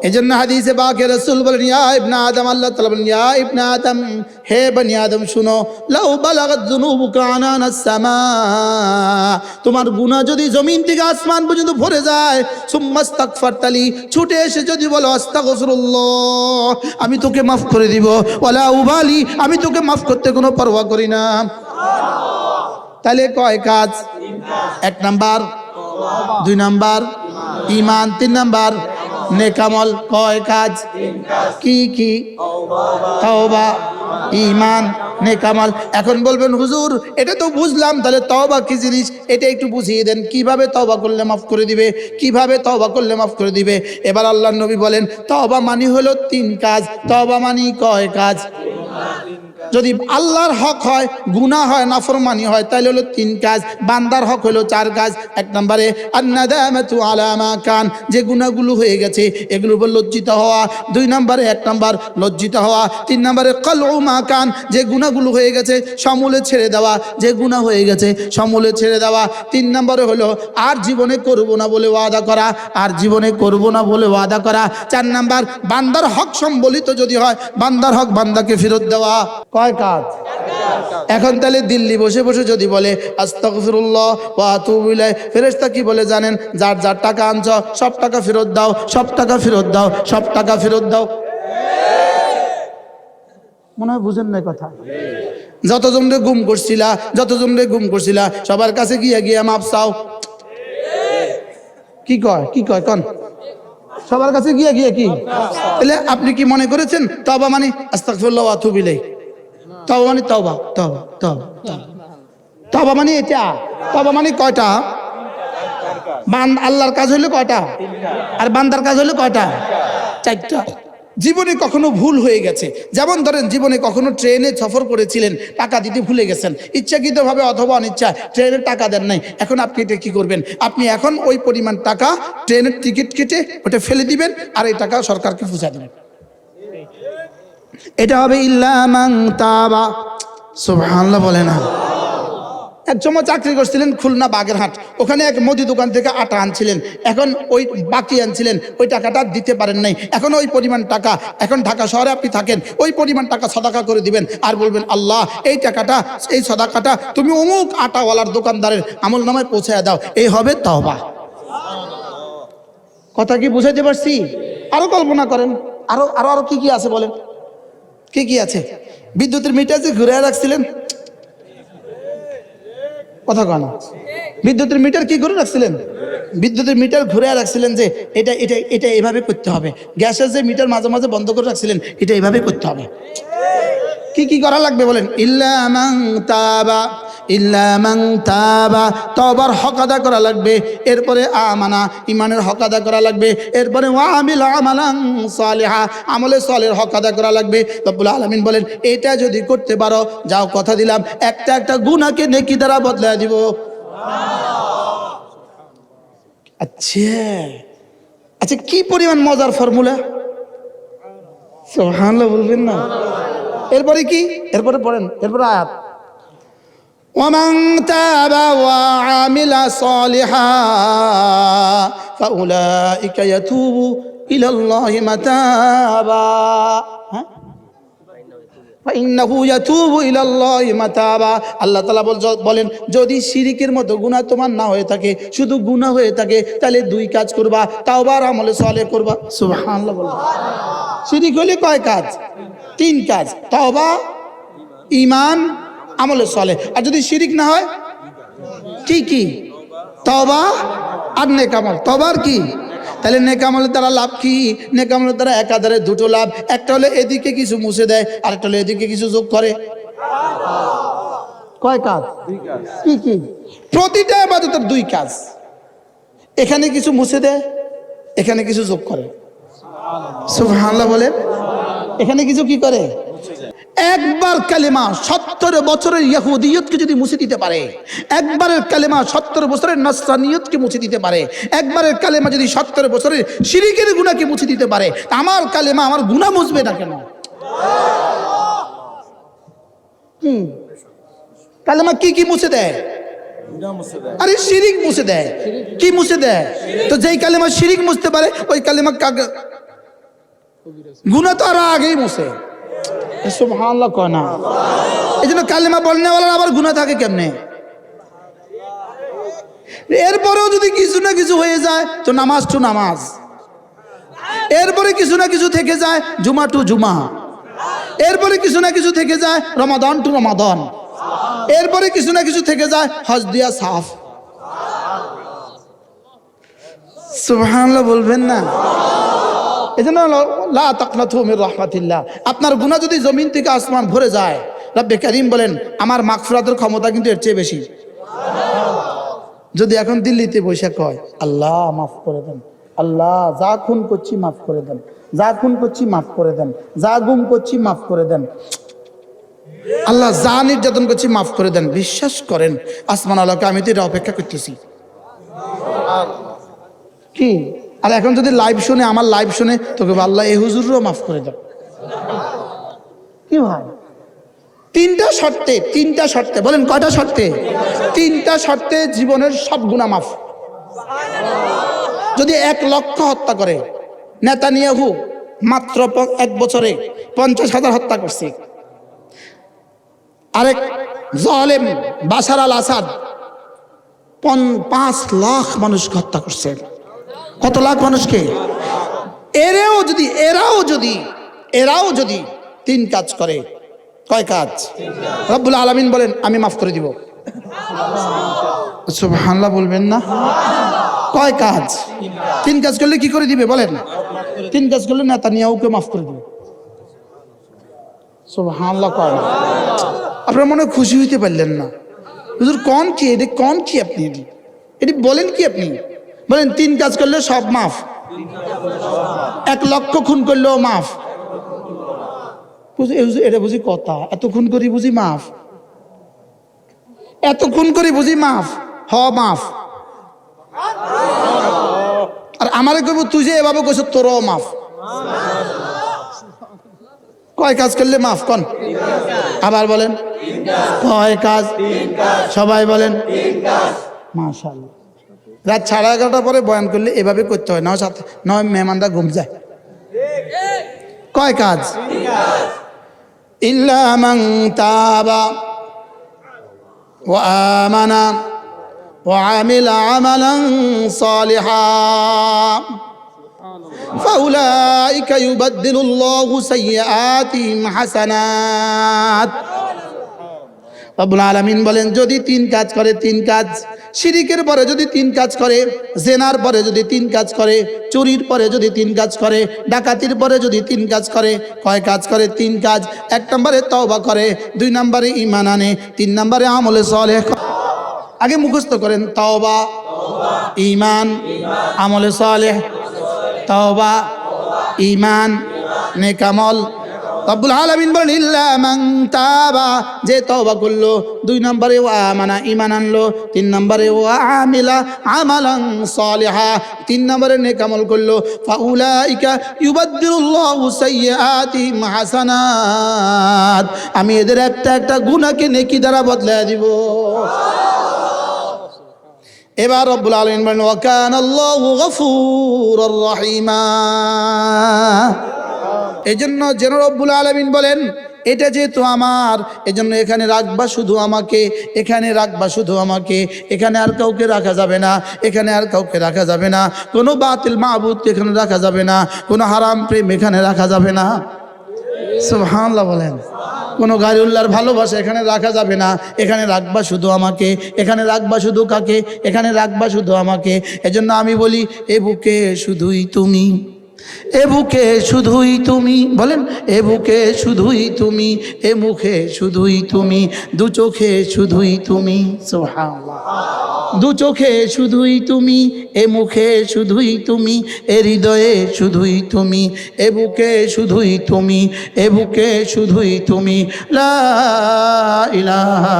এজন্য হাদিসে পাকে রাসূল বলেন, ইয়া ইবনে আদম, আল্লাহ তাআলা বলেন, ইয়া ইবনে আদম, হে বনি আদম শুনো, লাউ বালাগাত যুনুবুকা আনানাস সামা, তোমার গুনাহ যদি জমিন থেকে আসমান পর্যন্ত ভরে যায়, সুম্মাস্তাগফারতালি, ছুটে এসে যদি বলো আস্তাগফিরুল্লাহ, আমি তোকে মাফ করে দিব, ওয়ালা উবালি, আমি তোকে মাফ করতে কোনো পরোয়া করি না। তাহলে কয় কাজ? এক নাম্বার দুই নাম্বার ঈমান, তিন নাম্বার নেক আমল। কয় কাজ? কি কি? তওবা, ঈমান, নেক আমল। এখন বলবেন হুজুর এটা তো বুঝলাম, তাহলে তওবা কি জিনিস এটা একটু বুঝিয়ে দেন, কিভাবে তওবা করলে মাফ করে দিবে, কিভাবে তওবা করলে মাফ করে দিবে? এবার আল্লাহর নবী বলেন, তওবা মানি হলো তিন কাজ। তওবা মানি কয় কাজ? যদি আল্লাহর হক হয়, গুনাহ হয়, নাফরমানি হয়, তাহলে হলো তিন কাজ। বান্দার হক হলো চার কাজ। এক নম্বরে আন্নাদামাতু আলা মা কান, যে গুনাহগুলো হয়ে গেছে এগুলোর উপর লজ্জিত হওয়া। দুই নম্বরে এক নম্বর লজ্জিত হওয়া। তিন নম্বরে কলউ মা কান, যে গুনাহগুলো হয়ে গেছে সমূলে ছেড়ে দেওয়া, যে গুনাহ হয়ে গেছে সমূলে ছেড়ে দেওয়া। তিন নম্বরে হলো আর জীবনে করব না বলে ওয়াদা করা, আর জীবনে করব না বলে ওয়াদা করা। চার নাম্বার বান্দার হক সম্বলিত যদি হয়, বান্দার হক বান্দাকে ফেরত দেওয়া। কয় কাজ? এখন তাহলে দিল্লি বসে বসে যদি বলে আস্তাগফিরুল্লাহ ওয়া আতুবু ইলাইহি, ফেরেশতা কি বলে জানেন? যার যার টাকা আনছ সব টাকা ফেরত দাও, সব টাকা ফেরত দাও, সব টাকা ফেরত দাও। মনে হয় বুঝেন না কথা। যতজনরে গুম করছিলা, যতজনরে গুম করছিলা সবার কাছে গিয়ে গিয়ে মাপ চাও। কি কয়? কি কয়? কোন সবার কাছে গিয়ে গিয়ে কি? তাহলে আপনি কি মনে করেছেন তওবা মানে আস্তাগফিরুল্লাহ ওয়া আতুবু ইলাইহি? তওবা মানে তওবা, তওবা, তওবা, তওবা মানে এটা। তওবা মানে কয়টা? আল্লাহর কাজ হইলো কয়টা? আর বান্দার কাজ হইলো কয়টা? চারটা। জীবনে কখনো ভুল হয়ে গেছে, যেমন ধরেন জীবনে কখনো ট্রেনে সফর করেছিলেন, টাকা দিতে ভুলে গেছেন, ইচ্ছাকৃতভাবে অথবা অনিচ্ছা ট্রেনের টাকা দেন নাই। এখন আপনি এটা কি করবেন? আপনি এখন ওই পরিমাণ টাকা ট্রেনের টিকিট কেটে ওটা ফেলে দিবেন, আর এই টাকা সরকারকে পৌঁছা দেবেন। এটা হবে ইল্লা মান তাবা। সুবহানাল্লাহ বলে না। এক সময় চাকরি করছিলেন খুলনা বাগেরহাট, ওখানে এক মুদি দোকান থেকে আটা আনছিলেন, এখন ওই বাকি আনছিলেন, ওই টাকাটা দিতে পারেন নাই। এখন ওই পরিমাণ টাকা, এখন ঢাকা শহরে আপনি থাকেন, ওই পরিমাণ টাকা সাদাকা করে দিবেন, আর বলবেন আল্লাহ এই টাকাটা, এই সাদাকাটা তুমি অমুক আটাওয়ালার দোকানদারের আমল নামায় পৌঁছায় দাও। এই হবে তওবা। কথা কি বুঝাইতে পারছি? আরো কল্পনা করেন, আরো আরো আরো কি কি আছে বলেন? কি কি আছে? বিদ্যুতের মিটার যে ঘুরে রাখছিলেন, কথা কন, বিদ্যুতের মিটার কি করে রাখছিলেন? বিদ্যুতের মিটার ঘুরে রাখছিলেন যে এটা এটা এটা এইভাবে করতে হবে। গ্যাসের যে মিটার মাঝে মাঝে বন্ধ করে রাখছিলেন, এটা এইভাবে করতে হবে। কি কি করা লাগবে বলেন? ইল্লা মান তাবা, ইল্লা মান তাবা, তওবার হক আদা করা লাগবে। এরপরে আমানা, ঈমানের হক আদা করা লাগবে। এরপরে ওয়া আমিল আমালান সালিহা, আমলে সালের হক আদা করা লাগবে। রব্বুল আলামিন বলেন এটা যদি করতে পারো, যাও কথা দিলাম একটা একটা গুনাহকে নেকি দ্বারা বদলায় দিব। আচ্ছা আচ্ছা, কি পরিমাণ মজার ফর্মুলা! সুবহানাল্লাহ বলবেন না? এরপরে কি? এরপরে পড়েন, এরপরে আয়াত ওয়ামান তাবা ওয়া আমিলা সালিহা ফাউলাইকা ইয়াতুবু ইলাল্লাহি মাতাবা। ফাইন্নাহু ইয়াতুবু ইলাল্লাহি মাতাবা। আল্লাহ তাআলা বলেন যদি শিরকের মতো গুনাহ তোমার না হয়ে থাকে, শুধু গুনাহ হয়ে থাকে, তাহলে দুই কাজ করবা, তাওবা আর আমলে সালেহ করবা। সুবহানাল্লাহ বলবেন। শিরক হলে কয় কাজ? তিন কাজ, তাওবা, ঈমান, আমলে সালেহ। আর যদি শিরক না হয় কি কি? তাওবা আর নেক আমল। তাওবা আর কি? তাহলে নেক আমলের দ্বারা লাভ কি? নেক আমলের দ্বারা একাধারে দুটো লাভ। একটা হলে এদিকে কিছু মুছে দেয়, আর একটা হলে এদিকে কিছু যোগ করে। কয় কাজ? কি কি? প্রতিটা ইবাদতের দুই কাজ। এখানে কিছু মুছে দেয়, এখানে কিছু যোগ করে। সুবহানাল্লাহ বলে। এখানে কিছু কি করে? একবার কালেমা 70 বছরের ইহুদিয়তকে যদি মুছে দিতে পারে, একবারের কালেমা 70 বছরের নসরানিয়তকে মুছে দিতে পারে, একবারের কালেমা যদি 70 বছরের শিরকের গুনাহকে মুছে দিতে পারে, আমার কালেমা আমার গুনাহ মুছবে না কেন? কালেমা কি কি মুছে দেয়? আরে শিরিক মুছে দেয়। কি মুছে দেয়? তো যেই কালেমা শিরিক মুছতে পারে, ওই কালেমা গুনাহ তো আরো আগেই মুছে। সুবহানাল্লাহ কয় না। এই জন্য কালেমা বলনেওয়ালার আবার গুনাহ থাকে কেমনে? এরপরেও যদি কিছু না কিছু হয়ে যায় তো নামাজ টু নামাজ, এরপরে কিছু না কিছু থেকে যায় জুমা টু জুমা, এরপরে কিছু না কিছু থেকে যায় রমাদান টু রমাদান, এরপরে কিছু না কিছু থেকে যায় হজ দিয়া সাফ। সুবহানাল্লাহ বলবেন না? এজন্য লা তাকনাতু মির রাহমাতিল্লাহ। আপনার গুনাহ যদি জমিন থেকে আসমান ভরে যায়, রব্বে কারীম বলেন আমার মাগফিরাতের ক্ষমতা কিন্তু এর চেয়ে বেশি। যদি এখন দিল্লিতে বসে কয় আল্লাহ মাফ করে দেন, আল্লাহ যা খুন করছি মাফ করে দেন, যা খুন করছি মাফ করে দেন, যা গুম করছি মাফ করে দেন, আল্লাহ যা নির্যাতন করছি মাফ করে দেন, বিশ্বাস করেন আসমান আল্লাহকে আমি তো এটা অপেক্ষা করতেছি কি। আর এখন যদি লাইভ শুনে, আমার লাইভ শুনে তোকে আল্লাহ এই হুজুরও মাফ করে দেন কি ভাই? তিনটা শর্তে বলেন কয়টা শর্তে? তিনটা শর্তে জীবনের সব গুনাহ মাফ। যদি 1 লক্ষ হত্যা করে, নেতানিয়াহু মাত্র 1 বছরে 50,000 হত্যা করছে। আরেক জালেম বাশার আল আসাদ 5 লাখ মানুষকে হত্যা করছে। কত লাখ মানুষকে? এরাও যদি 3 কাজ করে, কয় কাজ? রব্বুল আলামিন বলেন আমি মাফ করে দিব। সুবহানাল্লাহ বলবেন না? কয় কাজ? 3 কাজ করলে কি করে দিবে বলেন? 3 কাজ করলে নেতানিয়াহুকে মাফ করে দিবে। সুবহানাল্লাহ কয় না? আপনারা মনে খুশি হইতে পারলেন না? হুজুর কোন কি এটা, কোন কি আপনি এটি বলেন কি? আপনি বলেন 3 কাজ করলে সব মাফ, 1 লক্ষ খুন করলেও মাফ। এটা বুঝি কথা? এত খুন করি বুঝি মাফ? এত খুন করি বুঝি মাফ? মাফ। আর আমারে কইব তুই যে এভাবে কইছ তোরও মাফ। কয় কাজ করলে মাফ কোন? আবার বলেন কয় কাজ? সবাই বলেন মাশাআল্লাহ। রাত 11:30 পরে বয়ান করলে এভাবে করতে হয়, নয় মেহমানরা ঘুম যায়। কয় কাজ? ইল্লা মান তাবা ওয়া আমানা ওয়া আমিলা আমালান সালিহা ফাউলাইকা ইউবাদদিলুল্লাহু সাইয়্যাতিহিম হাসানাত। রব্বুল আলামিন বলেন যদি 3 কাজ করে, 3 কাজ, শিরিকের পরে যদি 3 কাজ করে, জেনার পরে যদি 3 কাজ করে, চুরির পরে যদি 3 কাজ করে, ডাকাতির পরে যদি 3 কাজ করে, কয় কাজ করে? 3 কাজ। 1 নম্বরে তওবা করে, 2 নম্বরে ঈমান আনে, 3 নম্বরে আমলে সালেহ। আগে মুখস্থ করেন তওবা, ঈমান, আমলে সালেহ। তওবা, ঈমান, নেক আমল। রব্বুল আলামিন বলেন ইল্লা মান তাবা, যে তওবা করলো, 2 নম্বরে ওয়া আমানা, ঈমান আনলো, 3 নম্বরে ওয়া আমিলা আমালান সালিহা, 3 নম্বরে নেক আমল করলো, ফাউলাইকা ইউবাদদিলুল্লাহু সাইয়্যাতিহিম হাসানাত, আমি এদের একটা গুনাহকে নেকি দ্বারা বদলে দিব। এবার রব্বুল আলামিন বলেন ওয়া কানাল্লাহু গফুরুর রহিমা। এজন্য যেন রব্বুল আলামিন বলেন এটা যেহেতু আমার, এজন্য এখানে রাখবা শুধু আমাকে, এখানে রাখবা শুধু আমাকে, এখানে আর কাউকে রাখা যাবে না, এখানে আর কাউকে রাখা যাবে না, কোনো বাতিল মাবুদকে এখানে রাখা যাবে না, কোনো হারাম প্রেম এখানে রাখা যাবে না। সুবহানাল্লাহ বলেন। কোনো গায়রুল্লাহর ভালোবাসা এখানে রাখা যাবে না, এখানে রাখবা শুধু আমাকে, এখানে রাখবা শুধু কাকে? এখানে রাখবা শুধু আমাকে। এজন্য আমি বলি এ বুকে শুধুই তুমি, এ বুকে শুধুই তুমি, বলেন এ বুকে শুধুই তুমি, এ মুখে শুধুই তুমি, 2 চোখে শুধুই তুমি। সুবহানাল্লাহ। 2 চোখে শুধুই তুমি, এ মুখে শুধুই তুমি, এ হৃদয়ে শুধুই তুমি, এ বুকে শুধুই তুমি, এ বুকে শুধুই তুমি। লা ইলাহা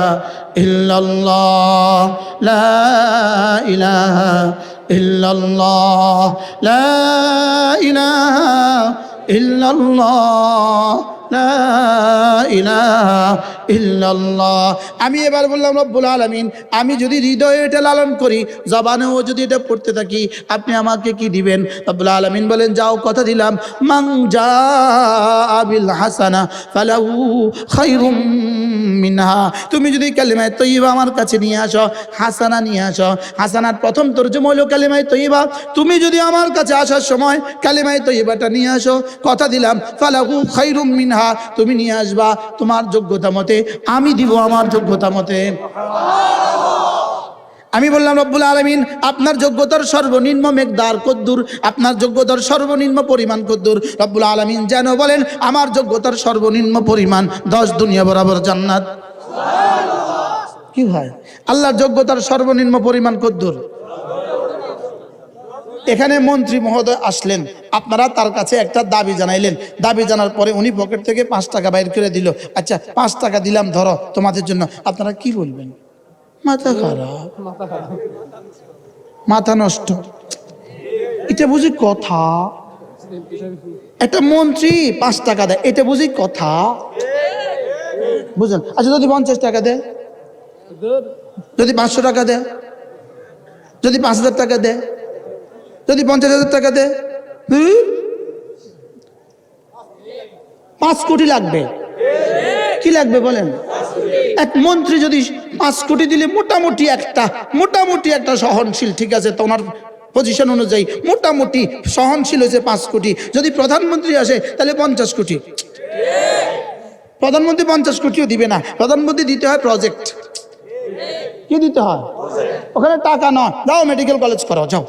ইল্লাল্লাহ, লা ইলাহা ইল্লাল্লাহ, লা ইলাহা ইল্লাল্লাহ, লা ইলাহা ইল্লাল্লাহ। আমি এবার বললাম রব্বুল আলামিন, আমি যদি হৃদয়ে এটা লালন করি, জবানেও যদি এটা পড়তে থাকি, আপনি আমাকে কি দিবেন? রব্বুল আলামিন বলেন, যাও কথা দিলাম, মান জাআ বিল হাসানা ফালাহু খায়রুম মিনহা। তুমি যদি কালিমায়ে তয়্যিবা আমার কাছে নিয়ে আসো, হাসানা নিয়ে আসো। হাসানার প্রথম তরজমা হলো কালিমায়ে তয়্যিবা। তুমি যদি আমার কাছে আসার সময় কালিমায়ে তয়্যিবাটা নিয়ে আসো, কথা দিলাম ফালাহু খায়রুম মিনহা, তুমি নিয়ে আসবা তোমার যোগ্যতা মতে, আমি দিব আমার যোগ্যতা মতে। আমি বললাম রব্বুল আলামিন, আপনার যোগ্যতার সর্বনিম্ন মেকদার কদ্দুর, আপনার যোগ্যতার সর্বনিম্ন পরিমাণ কদ্দুর? রব্বুল আলামিন যেন বলেন, আমার যোগ্যতার সর্বনিম্ন পরিমাণ 10 দুনিয়া বরাবর জান্নাত। কি ভাই, আল্লাহর যোগ্যতার সর্বনিম্ন পরিমাণ কদ্দুর? এখানে মন্ত্রী মহোদয় আসলেন, আপনারা তার কাছে একটা দাবি জানাইলেন, দাবি জানার পরে উনি পকেট থেকে 5 টাকা বাইর করে দিল। আচ্ছা 5 টাকা দিলাম, ধরো তোমাদের জন্য। আপনারা কি বলবেন? মাথা খারাপ, মাথা নষ্ট, এটা বুঝি কথা? একটা মন্ত্রী 5 টাকা দেয়, এটা বুঝি কথা? বুঝলেন? আচ্ছা যদি 50 টাকা দেয়, যদি 500 টাকা দেয়, যদি 5000 টাকা দেয়, যদি 50,000 টাকা দেয়, 5 কোটি লাগবে। কি লাগবে বলেন? এক মন্ত্রী যদি 5 কোটি দিলে মোটামুটি একটা সহনশীল, ঠিক আছে, তোমার পজিশন অনুযায়ী মোটামুটি সহনশীল হয়েছে 5 কোটি। যদি প্রধানমন্ত্রী আসে তাহলে 50 কোটি। প্রধানমন্ত্রী 50 কোটিও দিবে না, প্রধানমন্ত্রী দিতে হয় প্রজেক্ট। কি দিতে হয়? ওখানে টাকা নয়, যাও মেডিকেল কলেজ করো, যাও,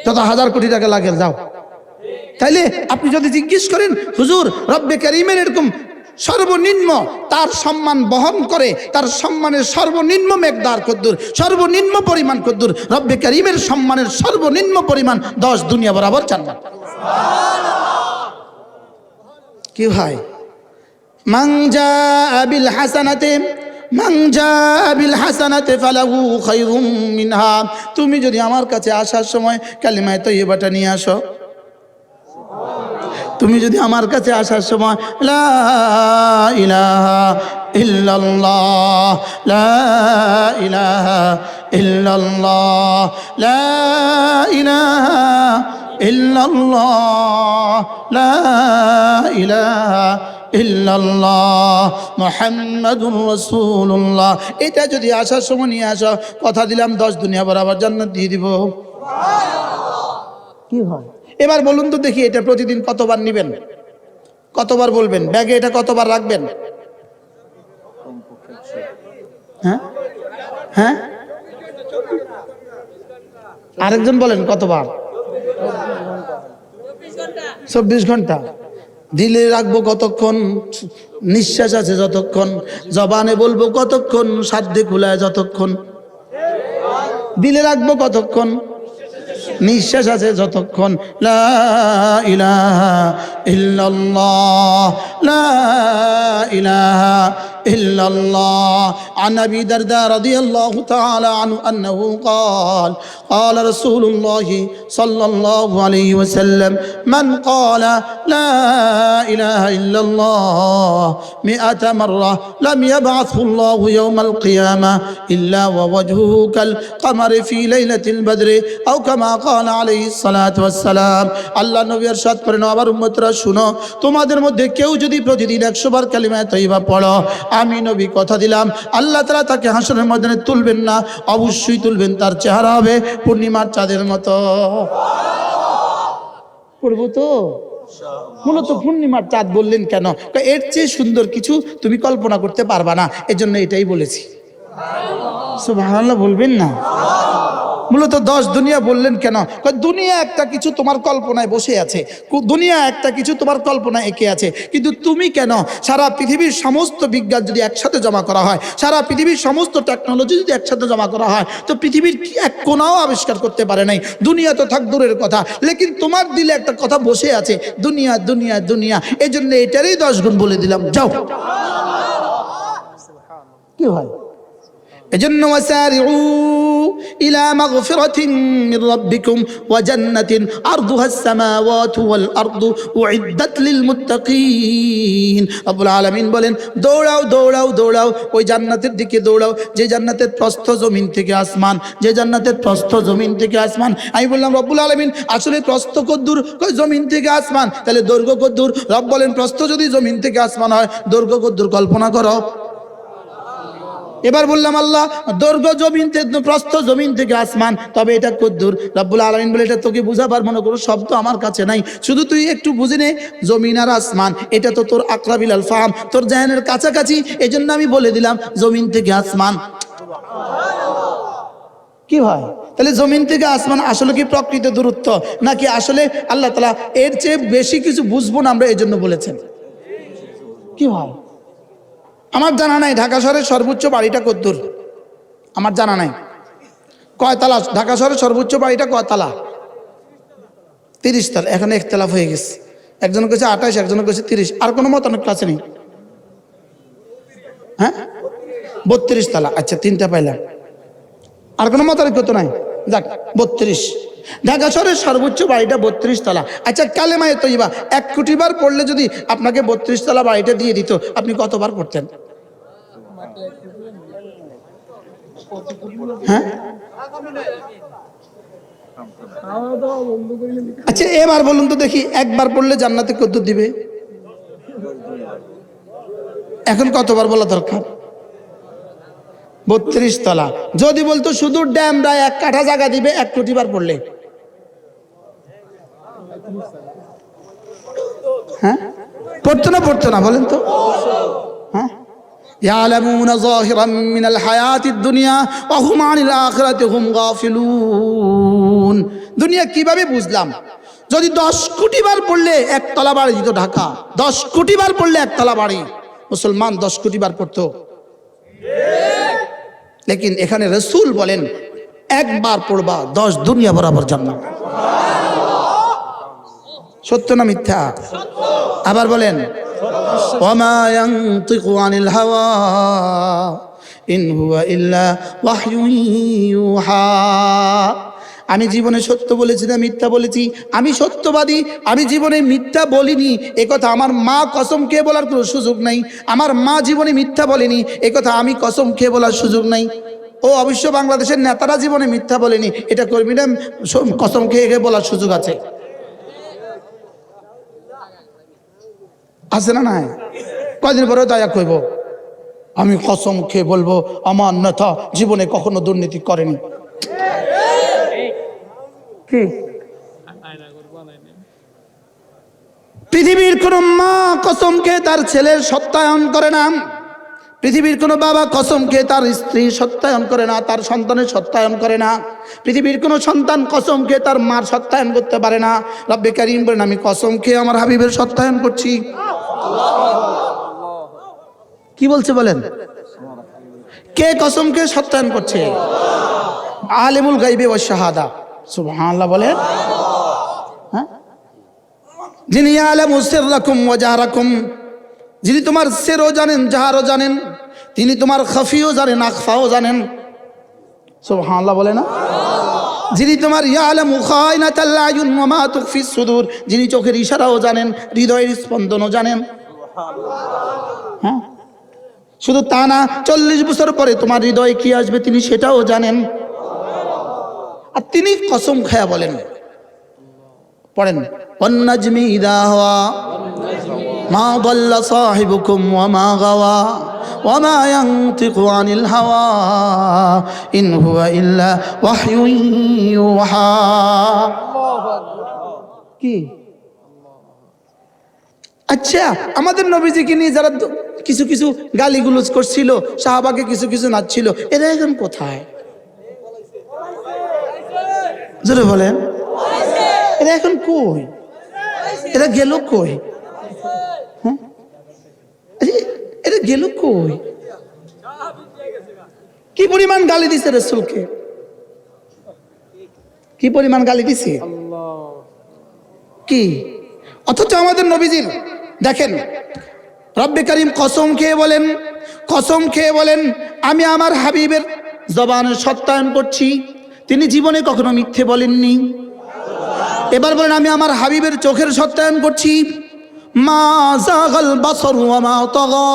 যত 1000 কোটি টাকা লাগে যাও। তাইলে আপনি যদি জিজ্ঞেস করেন, হুজুর রব্বে কারীমের এরকম সর্বনিম্ন তার সম্মান বহন করে, তার সম্মানের সর্বনিম্ন মেকদার কদ্দুর, সর্বনিম্ন পরিমাণ কদ্দুর? রব্বে কারীমের সম্মানের সর্বনিম্ন পরিমাণ 10 দুনিয়া বরাবর জান্নাত। কি ভাই, মান জাআ বিল হাসানাতি, মান জাআ বিল হাসানাতি ফালাহু খায়রুম মিনহা। তুমি যদি আমার কাছে আসার সময় কালিমায়ে তয়্যিবাটা নিয়ে আসো, তুমি যদি আমার কাছে আসার সময় লা ইলাহা ইল্লাল্লাহ, লা ইলাহা ইল্লাল্লাহ, লা ইলাহা ইল্লাল্লাহ, লা ইলাহা ইল্লাল্লাহ মুহাম্মাদুর রাসূলুল্লাহ, এটা যদি আসার সময় নিয়ে আসো, কথা দিলাম 10 দুনিয়া বরাবর জান্নাত দিয়ে দিব। কি হয়? এবার বলুন তো দেখি, এটা প্রতিদিন কতবার নেবেন? কতবার বলবেন? ব্যাগে এটা কতবার রাখবেন? হ্যাঁ হ্যাঁ, আরেকজন বলেন কতবার? 24 ঘন্টা। দিলে রাখবো কতক্ষণ? নিঃশ্বাস আছে যতক্ষণ। জবানে বলবো কতক্ষণ? সাধ্যে কুলায় যতক্ষণ। দিলে রাখবো কতক্ষণ? নিঃশ্বাস আছে যতক্ষণ। লা ইলাহা ইল্লাল্লাহ, লা ইলাহা ইল্লাল্লাহ। عن أبي الدرداء رضي الله تعالى عنه أنه قال قال رسول الله صلى الله عليه وسلم من قال لا إله إلا الله 100 مرة لم يبعثه الله يوم القيامة إلا ووجهه كالقمر في ليلة البدر أو كما قال عليه الصلاة والسلام। আল্লাহ নবী ইরশাদ করেন, আমার উম্মতরা শুনো, তোমাদের মধ্যে কেউ যদি প্রতিদিন 100 বার কালিমা তয়্যিবা পড়ো, আমি নবী কথা দিলাম আল্লাহ তাআলা তাকে হাসরের ময়দানে তুলবেন না, অবশ্যই তুলবেন, তার চেহারা হবে পূর্ণিমার চাঁদের মতো। পড়বো তো? মূলত পূর্ণিমার চাঁদ বললেন কেন? এর চেয়ে সুন্দর কিছু তুমি কল্পনা করতে পারবা না, এজন্য এটাই বলেছি। সুবহানাল্লাহ বলবেন না? মূলত 10 দুনিয়া বললেন কেন? দুনিয়া একটা কিছু তোমার কল্পনায় বসে আছে, দুনিয়া একটা কিছু তোমার কল্পনায় এঁকে আছে, কিন্তু তুমি কেন? সারা পৃথিবীর সমস্ত বিজ্ঞান যদি একসাথে জমা করা হয়, সারা পৃথিবীর সমস্ত টেকনোলজি যদি একসাথে জমা করা হয়, তো পৃথিবীর এক কোনাও আবিষ্কার করতে পারে নাই। দুনিয়া তো থাক দূরের কথা, লেকিন তোমার দিলে একটা কথা বসে আছে, দুনিয়া দুনিয়া দুনিয়া। এই জন্য এটারই 10 গুণ বলে দিলাম, যাও। কি হয়? এজন্য ওয়াসারিউ ইলা মাগফিরাতিন মির রাব্বিকুম ওয়া জান্নাতিন আরদুহাস সামাওয়াতু ওয়াল আরদু উইদ্দাত লিল মুত্তাকিন। রব্বুল আলামিন বলেন, দৌড়াও দৌড়াও দৌড়াও, ওই জান্নাতের দিকে দৌড়াও যে জান্নাতের প্রস্থ জমিন থেকে আসমান, যে জান্নাতের প্রস্থ জমিন থেকে আসমান। আমি বললাম, রব্বুল আলামিন আসলে প্রস্থ কদ্দূর? কই জমিন থেকে আসমান। তাহলে দৈর্ঘ্য কদ্দূর? রব বলেন, প্রস্থ যদি জমিন থেকে আসমান হয়, দৈর্ঘ্য কদ্দূর কল্পনা করো। এবার বললাম, আল্লাহ দৈর্ঘ্য জমিন থেকে, প্রস্থ জমিন থেকে আসমান, তবে এটা কদ্দূর? রব্বুল আলামিন বলে, এটা তোকে বুঝাবার মনে করো শব্দ আমার কাছে নাই, শুধু তুই একটু বুঝে নে, জমিন আর আসমান এটা তো তোর আকরাবিল আল ফাহাম, তোর জাহানের কাছাকাছি, এই জন্য আমি বলে দিলাম জমিন থেকে আসমান। কি ভাই, তাহলে জমিন থেকে আসমান আসলে কি প্রকৃত দূরত্ব, নাকি আসলে আল্লাহ তাআলা এর চেয়ে বেশি কিছু বুঝবো না আমরা এই জন্য বলেছেন? কি ভাই, আমার জানা নাই ঢাকা শহরের সর্বোচ্চ বাড়িটা কদ্দূর, আমার জানা নাই। কয়তলা ঢাকা শহরের সর্বোচ্চ বাড়িটা? কয়তলা? 30 তলা। এখন একতলাফ হয়ে গেছে, একজন কইছে 28, একজন কইছে 30। আর কোনো মতানৈক্য আছে নেই? হ্যাঁ, 32 তলা। আচ্ছা, 3টা পাইলাম, আর কোনো মতানৈক্য তো নাই। যাক, 32। ঢাকা শহরের সর্বোচ্চ বাড়িটা 32 তলা। আচ্ছা, কালেমায়ে তৈয়বা 1 কোটি বার পড়লে যদি আপনাকে 32 তলা বাড়িটা দিয়ে দিত, আপনি কতবার পড়তেন? হ্যাঁ, আচ্ছা এবার বলুন তো দেখি, একবার পড়লে জান্নাতে কদ্দূর দিবে? এখন কতবার বলা দরকার? 32 তলা। যদি বলতো শুধু ড্যামরা 1 কাঠা জায়গা দিবে 1 কোটি বার পড়লে, হ্যাঁ পড়তো না? পড়তো না বলেন তো? হ্যাঁ, ইয়ালামুনা যাহিরাম মিনাল হায়াতিদ দুনিয়া ওয়া হুম আনিল আখিরাতি হুম গাফিলুন। দুনিয়া কিভাবে বুঝলাম? যদি 10 কোটি বার পড়লে 1 তলা বাড়ি দিত ঢাকা, 10 কোটি বার পড়লে 1 তলা বাড়ি। মুসলমান 10 কোটি বার পড়তো, লেকিন এখানে রাসূল বলেন, একবার পড়বা 10 দুনিয়া বরাবর জান্নাত। সত্য না মিথ্যা? আবার বলেন, ওয়ামা ইয়ানতিকু আনিল হাওয়া ইন হুয়া ইল্লা ওয়াহয়ুন ইউহা। আমি জীবনে সত্য বলেছি না মিথ্যা বলেছি? আমি সত্যবাদী, আমি জীবনে মিথ্যা বলিনি, একথা আমার মা কসম খেয়ে বলার কোনো সুযোগ নাই। আমার মা জীবনে মিথ্যা বলেনি, একথা আমি কসম খেয়ে বলার সুযোগ নাই। ও অবশ্য বাংলাদেশের নেতারা জীবনে মিথ্যা বলেনি, এটা কর্মীরা কসম খেয়ে খেয়ে বলার সুযোগ আছে। আছে না? নাই? কয়দিন পরে দয়া কইব, আমি কসম খেয়ে বলবো আমার নেতা জীবনে কখনো দুর্নীতি করেনি। কি পৃথিবীর কোন মা কসম খেয়ে তার ছেলের সত্যায়ন করে না, পৃথিবীর কোন বাবা কসম খেয়ে তার স্ত্রী সত্যায়ন করে না, তার সন্তানের সত্যায়ন করে না, পৃথিবীর কোন সন্তান কসম খেয়ে তার মার সত্যায়ন করতে পারে না। রব্বে কারীম বলেন, আমি কসম খেয়ে আমার হাবিবের সত্যায়ন করছি। কি বলছে বলেন? কে কসম খেয়ে সত্যায়ন করছে? আলিমুল গায়বি ওয়াশ শাহাদা। সুবহানাল্লাহ বলেন। হ্যাঁ, যিনি ইয়ালামু সিররাকুম ওয়া জাহরাকুম, যিনি তোমার সিরও জানেন জাহারও জানেন, তিনি তোমার খাফিও জানেন আখফাও জানেন। সুবহানাল্লাহ বলে না? যিনি তোমার ইয়ালামু খায়নাতাল আয়ুন ওয়া মা তুখফিস সুদূর, যিনি চোখের ইশারাও জানেন, হৃদয়ের স্পন্দনও জানেন। হ্যাঁ, শুধু তা না, 40 বছর পরে তোমার হৃদয়ে কি আসবে তিনি সেটাও জানেন। আর তিনি কসম খায়া বলেন, পড়েন, ওয়ান নাজমি ইযা হাওয়া মা দাল্লা সাহিবুকুম ওয়া মা গাওয়া ওয়া মা ইয়ানতিকু আনিল হাওয়া ইন হুয়া ইল্লা ওয়াহয়ুন ইউহা। কি আচ্ছা, আমাদের নবীজিকে নিয়ে যারা কিছু কিছু গালিগুলোজ করছিল, সাহাবাকে কিছু কিছু নাচছিল, এরা এখন কোথায়? জোরে বলেন, এরা এখন কই? এরা গেল কই? হ্যাঁ, এরা গেল কই? কি পরিমাণ গালি দিছে রাসূলকে, কি পরিমাণ গালি দিছে! কি অথচ আমাদের নবীজির দেখেন, রব্বে কারীম কসম খেয়ে বলেন, কসম খেয়ে বলেন, আমি আমার হাবিবের জবানের সত্যায়ন করছি, তিনি জীবনে কখনো মিথ্যে বলেননি। এবার বলেন, আমি আমার হাবিবের চোখের সত্যায়ন করছি, মা যাগাল বাসারু ওয়া মা তাগা,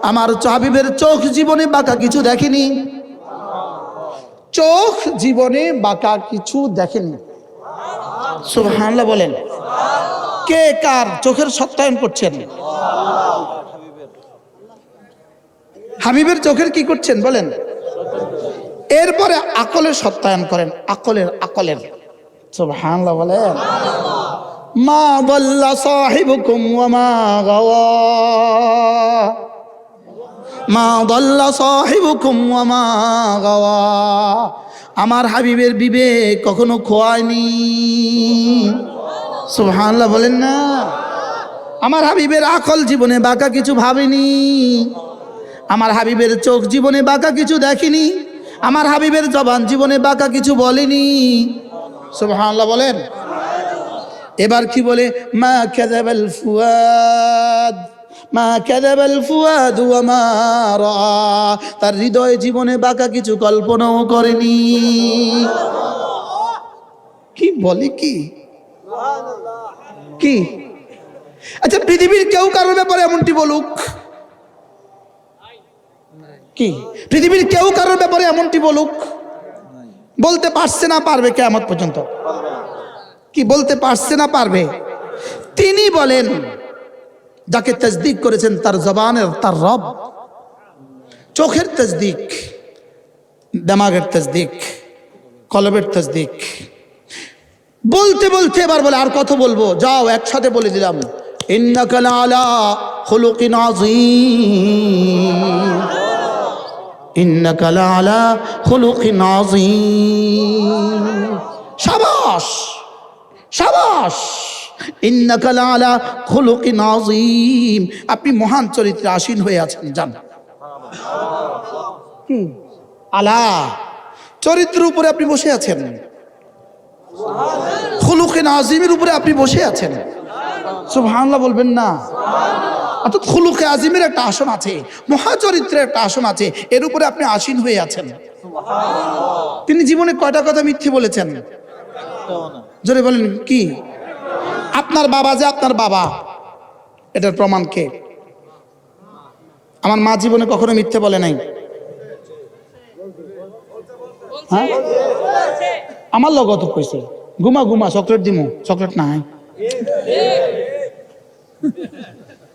আমার হাবিবের চোখ জীবনে বাঁকা কিছু দেখেনি, চোখ জীবনে বাঁকা কিছু দেখেনি। সুবহানাল্লাহ বলেন। কে কার চোখের সত্যায়ন করছেন? হাবিবের চোখের কি করছেন বলেন? এরপরে আকলের সত্যায়ন করেন, আকলের। সুবহানাল্লাহ বলেন। মা দাল্লা সাহিবুকুম ওয়া মা গাওয়া, মা দাল্লা সাহিবুকুম ওয়া মা গাওয়া, আমার হাবিবের বিবেক কখনো খোয়ায়নি। সুবহানাল্লাহ বলেন না। আমার হাবিবের আকল জীবনে বাঁকা কিছু ভাবেনি, আমার হাবিবের চোখ জীবনে বাঁকা কিছু দেখেনি, আমার হাবিবের জবান জীবনে বাঁকা কিছু বলেনি। সুবহানাল্লাহ বলেন। এবার কি বলে? মা কাযাবাল ফুয়াদ, মা কাযাবাল ফুয়াদ ওয়া মা রাআ, তার হৃদয় জীবনে বাঁকা কিছু কল্পনাও করেনি। কি বলে কি কি? আচ্ছা, পৃথিবীর কেউ কারোর ব্যাপারে এমনটি বলুক কি? পৃথিবীর কেউ কারোর ব্যাপারে এমনটি বলুক? বলতে পারছে না, পারবে কিয়ামত পর্যন্ত? কি বলতে পারছে না, পারবে? তিনি বলেন, যাকে তাসদীক করেছেন তার জবানের, তার রব। চোখের তাসদীক, দিমাগের তাসদীক, কলবের তাসদীক। বলতে বলতে এবার বলে, আর কত বলবো? যাও একসাথে বলে দিলাম, ইন্নাকা লাআলা খুলুকিন আযীম, ইন্নাকা লাআলা খুলুকিন আযীম। শাবাশ শাবাশ, ইন্নাকা লাআলা খুলুকিন আযীম, আপনি মহান চরিত্রে আসীন হয়ে আছেন। জান আলা, চরিত্রের উপরে আপনি বসে আছেন, খুলুকিন আযীমের উপরে আপনি বসে আছেন। সুবহানাল্লাহ বলবেন না? অর্থাৎ খুলুকে আযীমের একটা আসন আছে, মহাচরিত্রের একটা আসন আছে, এর উপরে আপনি আসীন হয়ে আছেন। তিনি জীবনে কয়টা কথা মিথ্যে বলেছেন? জোরে বলেন কি? আপনার বাবা যে আপনার বাবা, এটার প্রমাণ কে? আমার মা জীবনে কখনো মিথ্যে বলে নাই। হ্যাঁ, আমার লগত কইছে ঘুমা ঘুমা, চকলেট দিমু, চকলেট নাই,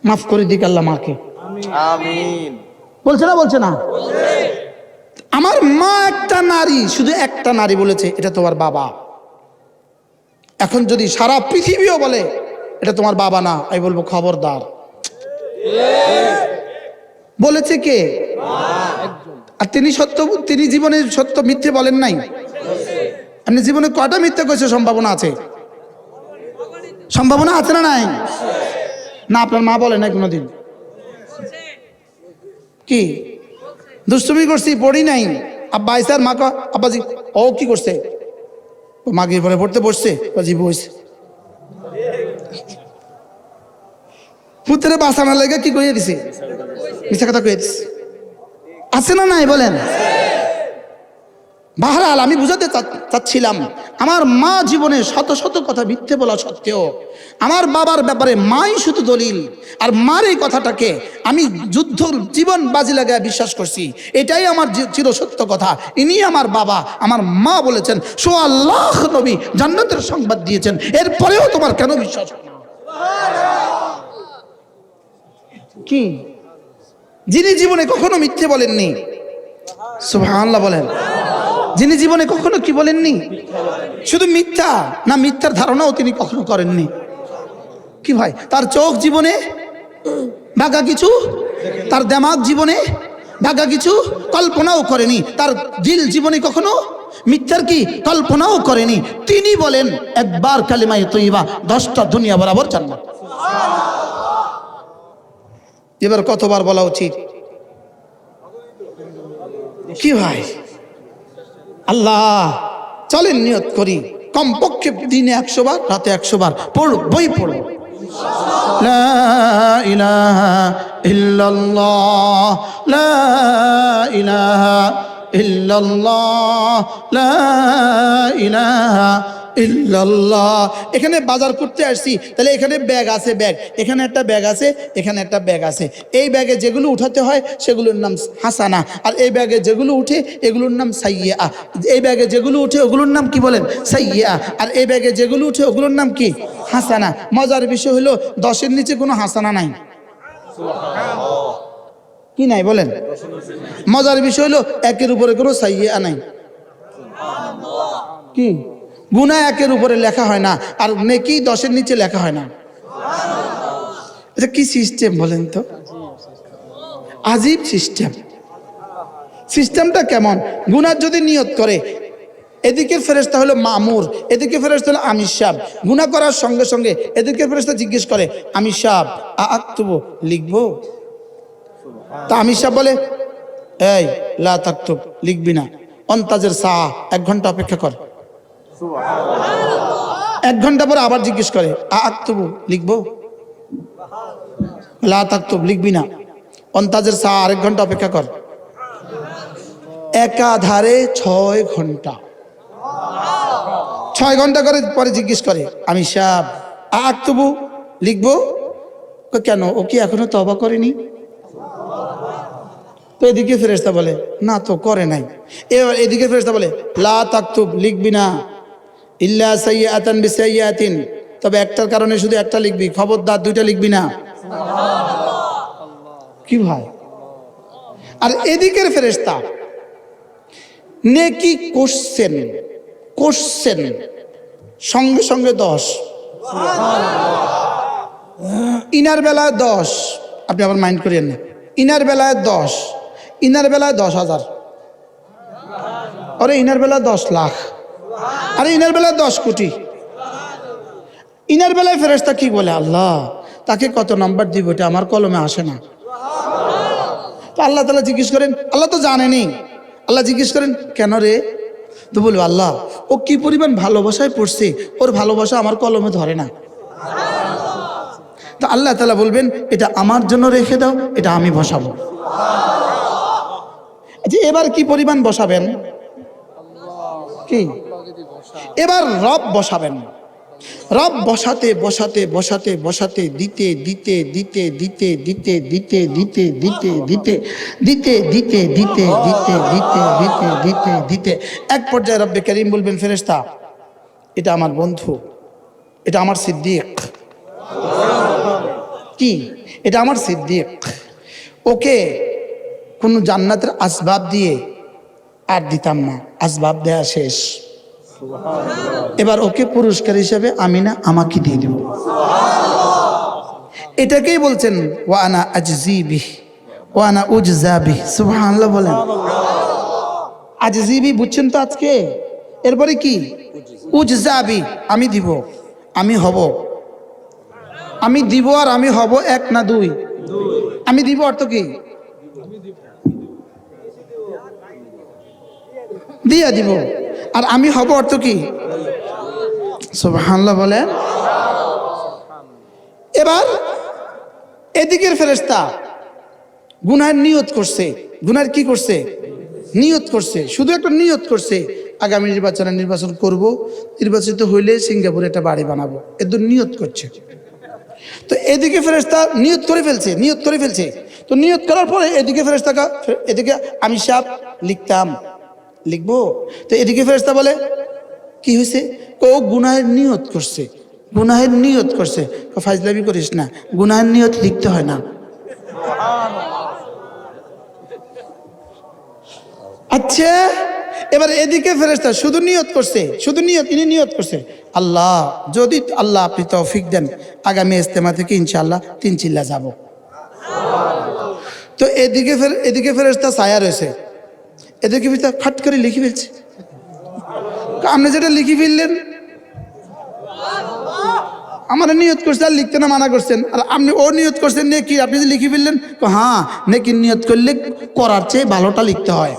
মাফ করে দিক আল্লাহ মাকে। আমিন। বলছে না? বলছে না? আমার মা একটা নারী, শুধু একটা নারী বলেছে এটা তোমার বাবা। এখন যদি সারা পৃথিবীও বলে এটা তোমার বাবা না, আমি বলবো খবরদার। বলেছে কে? আর তিনি জীবনে সত্য মিথ্যে বলেন নাই। আপনি জীবনে কয়টা মিথ্যে কইছে? সম্ভাবনা আছে, সম্ভাবনা আছে না নাই? না, আপনার মা বলে নাই কোনোদিন? কি দুষ্টুমি করছি, পড়ি নাই? আব্বা আইসে আর মা ক, আব্বাজি ও কি করছে? মাগির পরে পড়তে বসছে, জি বসছে। পুত্রে বাঁচানোর লেগে কি কইয়ে দিছে? মিথ্যা কথা কইয়ে দিছে। আছে না নাই বলেন? বাহরাল, আমি বুঝাতে চাচ্ছিলাম, আমার মা জীবনে শত শত কথা মিথ্যে বলা সত্ত্বেও আমার বাবার ব্যাপারে মাই শুধু দলিল। আর মার এই কথাটাকে আমি যুদ্ধ জীবন বাজি লাগায় বিশ্বাস করছি, এটাই আমার চিরসত্য কথা। ইনি আমার বাবা, আমার মা বলেছেন, সোয়া লাখ নবী জান্নাতের সংবাদ দিয়েছেন, এরপরেও তোমার কেন বিশ্বাস হয় না? কি? যিনি জীবনে কখনো মিথ্যে বলেননি, সুবহানাল্লাহ বলেন, যিনি জীবনে কখনো কি বলেননি? শুধু মিথ্যা না, মিথ্যার ধারণাও তিনি কখনো করেননি। কি ভাই, তার চোখ জীবনে বাঁকা কিছু, তার দিমাগ জীবনে বাঁকা কিছু কল্পনাও করেনি, তার দিল জীবনে কখনো মিথ্যার কি কল্পনাও করেনি। তিনি বলেন একবার কালিমায়ে তয়্যিবা 10টা দুনিয়া বরাবর জান্নাত। এবার কতবার বলা উচিত? কি ভাই, আল্লাহ চলেন নিয়ত করি, কমপক্ষে দিনে 100 বার, রাতে 100 বার বই পড়ব। লা ইলাহা ইল্লাল্লাহ, লা ইলাহা ইল্লাল্লাহ লা ইলাহা ইল্লাল্লাহ। এখানে বাজার করতে আসছি, তাহলে এখানে ব্যাগ আছে, ব্যাগ এখানে একটা ব্যাগ আছে, এখানে একটা ব্যাগ আছে। এই ব্যাগে যেগুলো উঠাতে হয় সেগুলোর নাম হাসানা, আর এই ব্যাগে যেগুলো উঠে এগুলোর নাম সাইয়্যা। এই ব্যাগে যেগুলো উঠে ওগুলোর নাম কি বলেন? সাইয়্যা। আর এই ব্যাগে যেগুলো উঠে ওগুলোর নাম কি? হাসানা। মজার বিষয় হলো 10-এর নিচে কোনো হাসানা নাই। কি নাই বলেন? মজার বিষয় হলো 1-এর উপরে কোনো সাইয়্যা নাই। কি? গুনাহ 1-এর উপরে লেখা হয় না, আর নেকি 10-এর নিচে লেখা হয় না। এটা কি সিস্টেম বলেন তো? আজীব সিস্টেম। সিস্টেমটা কেমন? গুনাহ যদি নিয়ত করে, এদিকের ফেরেশতা হলো মামুর, এদিকে ফেরেশতা হলো আমির সাহেব। গুনাহ করার সঙ্গে সঙ্গে এদিকের ফেরেশতা জিজ্ঞেস করে, আমির সাহেব আক্তুবু, লিখবো? তা আমির সাহেব বলে, এই লা তাকতুব, লিখবি না। অন্তাজের সা, 1 ঘন্টা অপেক্ষা কর। 1 ঘন্টা পরে আবার জিজ্ঞেস করে, আক্তুবু, লিখবো? লা তাকতুব, লিখবি না। অন্তাজের সা, 1 ঘন্টা অপেক্ষা কর। একাধারে 6 ঘন্টা। 6 ঘন্টা করে পরে জিজ্ঞেস করে, আমি সাহেব আক্তুবু, লিখবো? কেন, ও কি এখনো তওবা করেনি? তো এদিকে ফেরেশতা বলে, না তো করে নাই। এবার এদিকে ফেরেশতা বলে, লা তাকতুব, লিখবি না। ইল্লা সাইয়্যাতান বিসাইয়্যাতিন, তবে একটার কারণে শুধু একটা লিখবি, খবরদার 2টা লিখবি না। কি ভাই? আর এদিকের ফেরেশতা নেকি করছেন সঙ্গে সঙ্গে 10, ইনার বেলায় 10। আপনি আবার মাইন্ড করিয়েন না। ইনার বেলায় 10, ইনার বেলায় 10,000, আরে ইনার বেলায় 10 লাখ, আরে ইনার বেলায় 10 কোটি। ইনার বেলায় ফেরেশতা কি বলে, আল্লাহ তাকে কত নাম্বার দিব, এটা আমার কলমে আসে না। তো আল্লাহ তাআলা জিজ্ঞেস করেন, আল্লাহ তো জানেনি। আল্লাহ জিজ্ঞেস করেন, কেন রে? তো বলবো, আল্লাহ ও কি পরিমাণ ভালোবাসায় পড়ছে, ওর ভালোবাসা আমার কলমে ধরে না। তো আল্লাহ তাআলা বলবেন, এটা আমার জন্য রেখে দাও, এটা আমি বসাবো। যে এবার কি পরিমাণ বসাবেন? কি এবার রব বসাবেন। রব বসাতে বসাতে বসাতে বসাতে দিতে দিতে দিতে দিতে দিতে দিতে দিতে দিতে দিতে দিতে দিতে দিতে দিতে দিতে দিতে দিতে দিতে এক পর্যায়ে রব্বে কারীম বলবেন, ফেরেশতা এটা আমার বন্ধু, এটা আমার সিদ্দিক। কি? এটা আমার সিদ্দিক। ওকে কোন জান্নাতের আসবাব দিয়ে আর দিতাম না, আসবাব দেয়া শেষ। এবার ওকে পুরস্কার হিসেবে আমি না, আমাকে দিয়ে দিব। এটাকেই বলছেন ওয়ানা আজজিবি ওয়ানা উজজাবি। সুবহানাল্লাহ বলেন। আজজিবি বুঝছেন তো আজকে? এরপরে কি? উজজাবি, আমি দিব, আমি হব। আমি দিব আর আমি হব, 1 না 2? আমি দিব অর্থ কি? দিয়া দিব। আর আমি হব অর্থ কি? সুবহানাল্লাহ বলেন। এবার এদিকের ফেরেশতা গুনাহের নিয়ত করছে। গুনাহের কি করছে? নিয়ত করছে। শুধু একটা নিয়ত করছে, আগামী নির্বাচন করব, নির্বাচিত হইলে সিঙ্গাপুরে একটা বাড়ি বানাবো, এদের নিয়ত করছে। তো এদিকে ফেরেশতা নিয়ত করে ফেলছে। তো নিয়ত করার পরে এদিকে ফেরেশতা, এদিকে আমি সাহেব লিখতাম, লিখবো? তো এদিকে ফেরেশতা বলে, কি হয়েছে? ও গুনাহের নিয়ত করছে, গুনাহের নিয়ত করছে। ফাজলামি করিস না, গুনাহের নিয়ত লিখতে হয় না। আচ্ছা, এবার এদিকে ফেরেশতা শুধু নিয়ত করছে, শুধু ইনি নিয়ত করছে, আল্লাহ যদি আল্লাহ আপনি তৌফিক দেন, আগামী ইজতেমা থেকে ইনশাআল্লাহ 3 চিল্লা যাব। তো এদিকে ফেরেশতা ছায়া রয়েছে, এদিকে ফেরেশতা ফাট করে লিখে ফেলছে। আপনি যেটা লিখে ফেললেন, আমার নিয়ত করছে আর লিখতে না মানা করছেন, আর আপনি ও নিয়ত করছেন নেকি, আপনি যে লিখে ফেললেন। হ্যাঁ, নেকি নিয়ত করলে করার চেয়ে ভালোটা লিখতে হয়।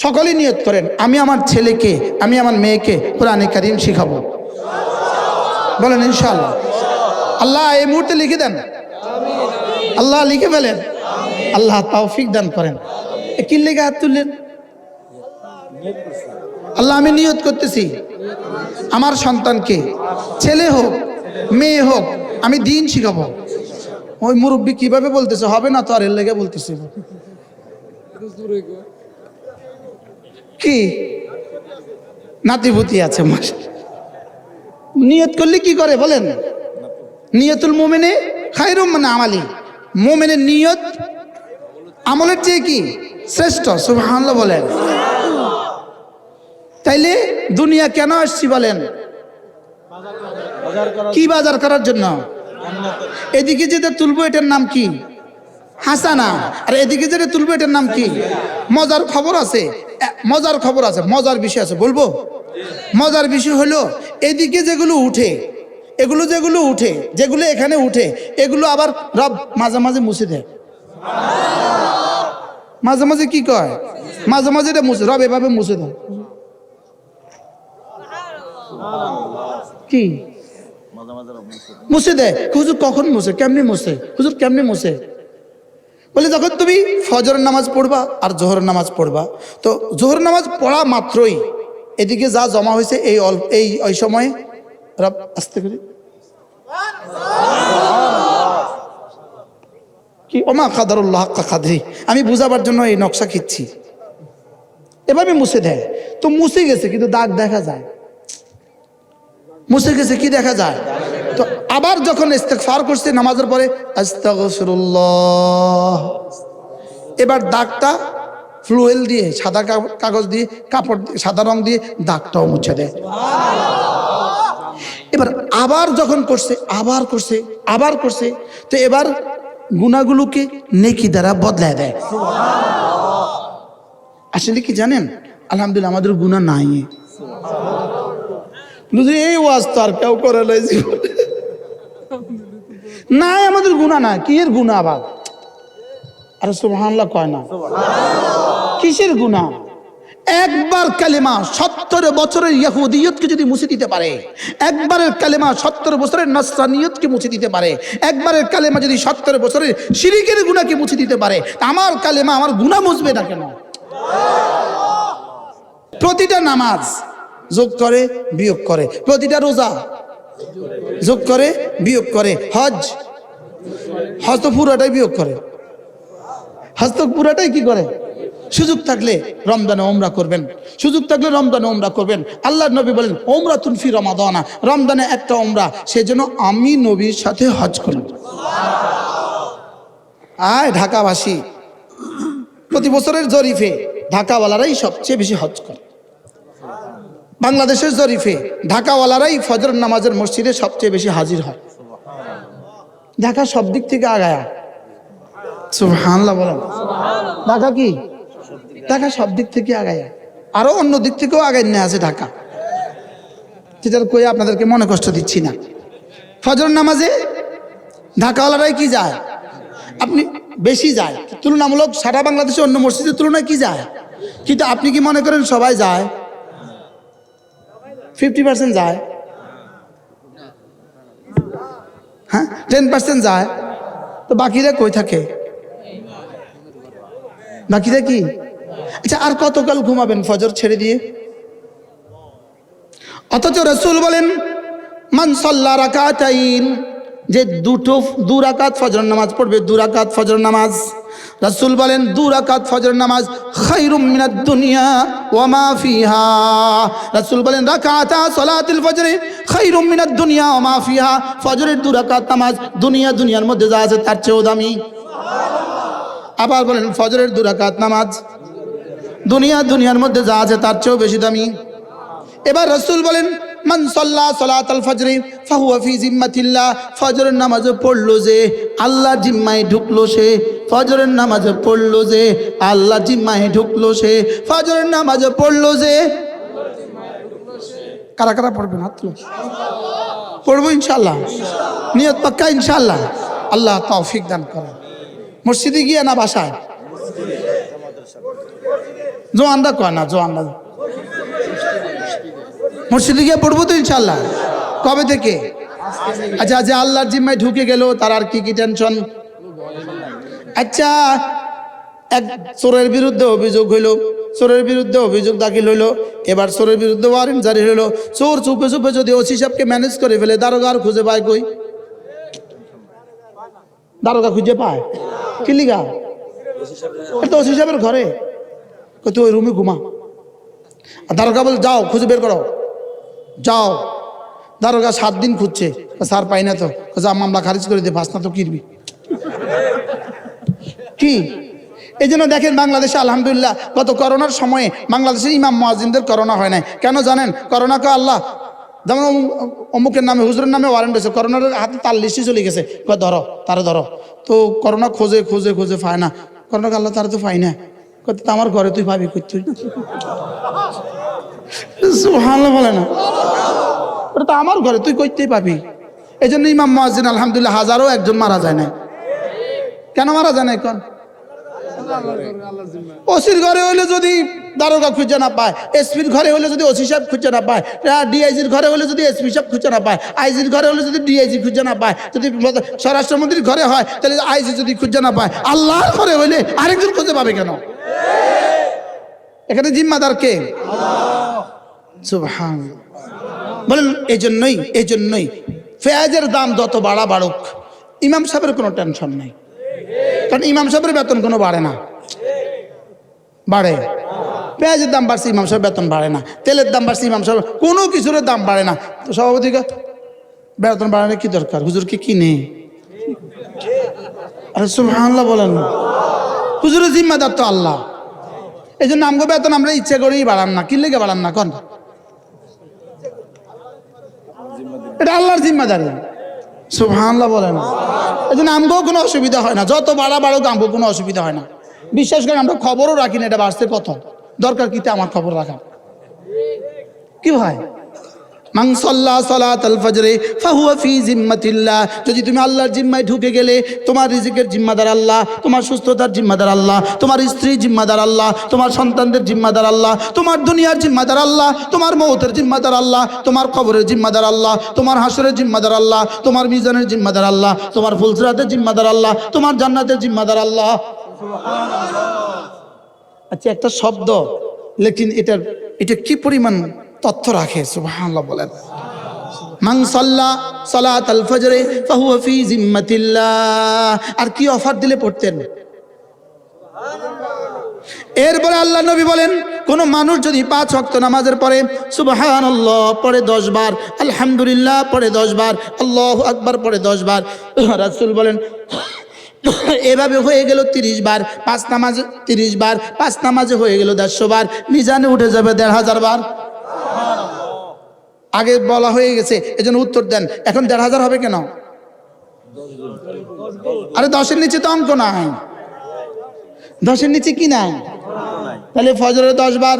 সকলেই নিয়ত করেন, আমি আমার ছেলেকে, আমি আমার মেয়েকে কোরআনে কারীম শিখাবো। বলেন ইনশাআল্লাহ। আল্লাহ এই মুহূর্তে লিখে দেন, আল্লাহ লিখে ফেলেন, আল্লাহ তৌফিক দান করেন। কি লেগে হাত তুললেন? আল্লাহ, আমি নিয়ত করতেছি আমার সন্তানকে, ছেলে হোক মেয়ে হোক, আমি দিন শিখাবো। ওই মুরব্বী কিভাবে বলতেছে? হবে না তো, আর এর লেগে বলতেছে। কি নাতিভূতি আছে? নিয়ত করলে কি করে বলেন? নিয়তুল মুমিনে খায়রুম মিন আমালি, মুমিনের নিয়ত আমলের চেয়ে কি শ্রেষ্ঠ। সুবহানাল্লাহ বলেন। তাইলে দুনিয়া কেন আসছি বলেন? কি বাজার করার জন্য? এদিকে যেটা তুলবো এটার নাম কি? হাসানা। আর এদিকে যেটা তুলবো এটার নাম কি? মজার খবর আছে, মজার খবর আছে, মজার বিষয় আছে, বলবো? মজার বিষয় হলো এদিকে যেগুলো উঠে, এগুলো যেগুলো উঠে, যেগুলো এখানে উঠে, এগুলো আবার রব মাঝে মাঝে মুছে দেয়। মাঝে মাঝে কি কয়? মাঝে মাঝে এটা মুছে, রব এভাবে মুছে দেয়। কি মুছে দেয়? হুজুর কখন মুছে? কেমনি মুছে হুজুর? কেমনি মুছে? বলে যখন তুমি ফজরের নামাজ পড়বা আর জোহরের নামাজ পড়বা, তো জোহর নামাজ পড়া মাত্রই এদিকে যা জমা হয়েছে এই সময়ে রব আস্তে করে কি ওমা কাদারুল্লাহ হাক্কা কাদরি, আমি বুঝাবার জন্য এই নকশা খিচ্ছি, এভাবে মুছে দেয়। তো মুছে গেছে কিন্তু দাগ দেখা যায়, মুছে গেছে কি দেখা যায়? তো আবার যখন ইস্তেগফার করছে নামাজের পরে, আস্তাগফিরুল্লাহ, এবার দাগটা ফ্লুয়েল দিয়ে, সাদা কাগজ দিয়ে, কাপড় দিয়ে, সাদা রং দিয়ে দাগটাও মুছে দেয়। এবার আবার যখন করছে, আবার করছে, আবার করছে, তো এবার গুনাহগুলোকে নেকি দ্বারা বদলায় দেয়। আসলে কি জানেন, আলহামদুলিল্লাহ আমাদের গুনাহ নাই। এই ওয়াজ তো আর কেউ করে নাই, আমাদের গুনাহ নাই। কি এর গুনাহ আবার? আরে সুবহানাল্লাহ কয় না? কিসের গুনাহ? একবার কালেমা 70 বছরের ইহুদিয়তকে যদি মুছে দিতে পারে, একবারের কালেমা 70 বছরের নসরানিয়তকে মুছে দিতে পারে, একবারের কালেমা যদি 70 বছরের শিরকের গুনাহকে মুছে দিতে পারে, আমার কালেমা আমার গুনাহ মুছবে না কেন? প্রতিটা নামাজ যোগ করে বিয়োগ করে, প্রতিটা রোজা যোগ করে বিয়োগ করে, হজ তো পুরাটাই বিয়োগ করে, হজ তো পুরাটাই কি করে? সুযোগ থাকলে রমজানে ওমরা করবেন, সুযোগ থাকলে রমজানে ওমরা করবেন। আল্লাহর নবী বলেন ওমরাতুন ফি রমাদানা, রমজানে একটা ওমরা, সেজন্য আমি নবীর সাথে হজ করব। আয় ঢাকাবাসী, প্রতি বছরের জরিফে ঢাকাওয়ালারাই সবচেয়ে বেশি হজ করে। বাংলাদেশের জরিফে ঢাকাওয়ালারাই ফজর নামাজের মসজিদে সবচেয়ে বেশি হাজির হয়। ঢাকা সব দিক থেকে আগায়া, সুবহানাল্লাহ বলেন। ঢাকা কি? ঢাকা সব দিক থেকে আগায়া, আরো অন্য দিক থেকেও আগায় নিয়ে আছে ঢাকা, যেটার কই আপনাদেরকে মনে কষ্ট দিচ্ছি না। ফজর নামাজে ঢাকাওয়ালারাই কি যায়? আপনি বেশি যায় তুলনামূলক, সারা বাংলাদেশে অন্য মসজিদের তুলনায় কি যায়? কিন্তু আপনি কি মনে করেন সবাই যায়? 50% যায়, হ্যাঁ 10% যায়, তো বাকিরা কই থাকে? বাকিরা কি? আচ্ছা, আর কতকাল ঘুমাবেন ফজর ছেড়ে দিয়ে? অথচ রাসূল বলেন মান সাল্লা রাকাতাইন, যে দু রাকাত ফজর নামাজ পড়বে, 2 রাকাত ফজর নামাজ, রাসূল বলেন 2 রাকাত ফজর নামাজ খায়রুম মিনাদ দুনিয়া ওয়া মা ফিহা। রাসূল বলেন রাকাতা সালাতুল ফজর খায়রুম মিনাদ দুনিয়া ওয়া মা ফিহা, ফজরের 2 রাকাত নামাজ দুনিয়ার মধ্যে যা আছে তার চেয়েও দামি। আবার বলেন ফজরের 2 রাকাত নামাজ দুনিয়ার মধ্যে যা আছে তার চেয়েও বেশি দামি। এবার রাসূল বলেন মান সাল্লা সালাতাল ফজর ফাহুয়া ফি জিম্মাতিল্লাহ, ফজরের নামাজ পড়লো যে আল্লাহর জিম্মায় ঢুকলো সে, ফজরের নামাজ পড়লো যে আল্লাহর জিম্মায় ঢুকলো সে, ফজরের নামাজ পড়লো যে। কারা কারা পড়বেন হাত তুলো? পড়বো ইনশাআল্লাহ, নিয়ত পাক্কা ইনশাআল্লাহ। আল্লাহ তৌফিক দান করেন। মসজিদে গিয়ে না বাসায়? জোয়ানরা কয় না, জোয়ানরা মসজিদে গিয়ে পড়বো তো ইনশাআল্লাহ। কবে থেকে? আচ্ছা, যে আল্লাহর জিম্মায় ঢুকে গেল তার আর কি কি টেনশন? আচ্ছা, এক চোরের বিরুদ্ধে অভিযোগ হইল, চোরের বিরুদ্ধে অভিযোগ দাখিল হইলো। এবার চোরের বিরুদ্ধে ওয়ারেন্ট জারি হইলো। চোর চুপে চুপে যদি ওসি সাহেবকে ম্যানেজ করে ফেলে, দারোগা আর খুঁজে পায় কই? দারোগা খুঁজে পায় কি লিগা? এটা ওসি সাহেবের ঘরে, তুই ওই রুমে ঘুমা। আর দারোগা বলে যাও খুঁজে বের করো, যাও। দারোগা 7 দিন খুঁজছে, স্যার পাই না তো, যা মামলা খারিজ করে দিয়ে ফাঁস না তো কিরবি কি? এই জন্য দেখেন বাংলাদেশে আলহামদুলিল্লাহ গত করোনার সময়ে বাংলাদেশে ইমাম মুয়াজ্জিনদের করোনা হয় নাই। কেন জানেন? করোনাকে আল্লাহ, যেমন অমুকের নামে হুজুরের নামে ওয়ারেন্ট হয়েছে, করোনার হাতে তার লিস্টই চলে গেছে, ধরো তারা ধরো। তো করোনা খোঁজে খোঁজে খোঁজে পায় না, করোনাকে আল্লাহ তারা তো পাই না, তো আমার ঘরে তুই পাবি কই? তুই সুবহানাল্লাহ বলে না, ওটা তো আমার ঘরে, তুই কইতেই পাবি। এই জন্য ইমাম মুয়াজ্জিন আলহামদুলিল্লাহ হাজারও একজন মারা যায় না। কেন মারা যায় না? এখন ওসির ঘরে হইলে যদি দারোগা খুঁজে না পায়, এসপির ঘরে হলে যদি ওসি সাহেব খুঁজে না পায়, ডিআইজির ঘরে হলে যদি এসপি সাহেব খুঁজে না পায়, আইজির ঘরে হলে যদি ডিআইজি খুঁজে না পায়, যদি স্বরাষ্ট্রমন্ত্রীর ঘরে হয় তাহলে আইজি যদি খুঁজে না পায়, আল্লাহর ঘরে হইলে আরেকজন খুঁজে পাবে কেন? এখানে জিম্মাদার কে? সুবহানাল্লাহ বলেন। এই জন্যই পেঁয়াজের দাম যত বাড়া বাড়ুক, ইমাম সাহেবের কোনো টেনশন নাই, কারণ ইমাম সাহেবের বেতন কোনো বাড়ে না। বাড়ে? পেঁয়াজের দাম বাড়ছে, ইমাম সাহেব বেতন বাড়ে না। তেলের দাম বাড়ছে, ইমাম সাহেব কোনো কিছুর দাম বাড়ে না। তো সভাপতি বেতন বাড়ানো কি দরকার? হুজুরকে কিনে। আরে সুবহানাল্লাহ বলেন। হুজুরের জিম্মাদার তো আল্লাহ। এই জন্য আমগো বেতন আমরা ইচ্ছে করেই বাড়ান না। কি লেগে বাড়ান না? কোন এটা আল্লাহর জিম্মাদারি। সুবহানাল্লাহ বলেন। এই জন্য আমগো কোনো অসুবিধা হয় না, যত বাড়া বাড়ুক আমগো কোনো অসুবিধা হয় না। বিশ্বাস করেন আমরা খবরও রাখি না এটা বাড়ছে কত, দরকার কি আমার খবর রাখা? কি ভাই? মান সাল্লা সালাতাল ফজরে ফাহুয়া ফি জিম্মাতিল্লাহ। যদি তুমি আল্লাহর জিম্মায় ঢুকে গেলে, তোমার রিজিকের জিম্মাদার আল্লাহ, তোমার সুস্থতার জিম্মাদার আল্লাহ, তোমার স্ত্রীর জিম্মাদার আল্লাহ, তোমার সন্তানদের জিম্মাদার আল্লাহ, তোমার দুনিয়ার জিম্মাদার আল্লাহ, তোমার মৌতের জিম্মাদার আল্লাহ, তোমার কবরের জিম্মাদার আল্লাহ, তোমার হাসরের জিম্মাদার আল্লাহ, তোমার মিজানের জিম্মাদার আল্লাহ, তোমার ফুলসিরাতের জিম্মাদার আল্লাহ, তোমার জান্নাতের জিম্মাদার আল্লাহ। আচ্ছা, একটা শব্দ, লেকিন এটা কি পরিমাণ তথ্য রাখে? সুবহানাল্লাহ বলেন। মান সাল্লা সালাতাল ফজরে ফাহুয়া ফি জিম্মাতিল্লাহ। আর কি অফার দিলে পড়তেন? এরপরে আল্লাহ নবী বলেন, কোন মানুষ যদি 5 ওয়াক্ত নামাজের পরে সুবহানাল্লাহ পড়ে 10 বার, আলহামদুলিল্লাহ পড়ে 10 বার, আল্লাহু আকবার পড়ে 10 বার, রাসূল বলেন এভাবে হয়ে গেল 30 বার। 5 নামাজে 30 বার, 5 নামাজে হয়ে গেল 150 বার, মিজানে উঠে যাবে 1500 বার। আগে বলা হয়ে গেছে, এজন্য উত্তর দেন। এখন 1500 হবে কেন? আরে 10-এর নিচে তো অঙ্ক নাই, 10-এর নিচে কি নাই? তাহলে ফজরে 10 বার,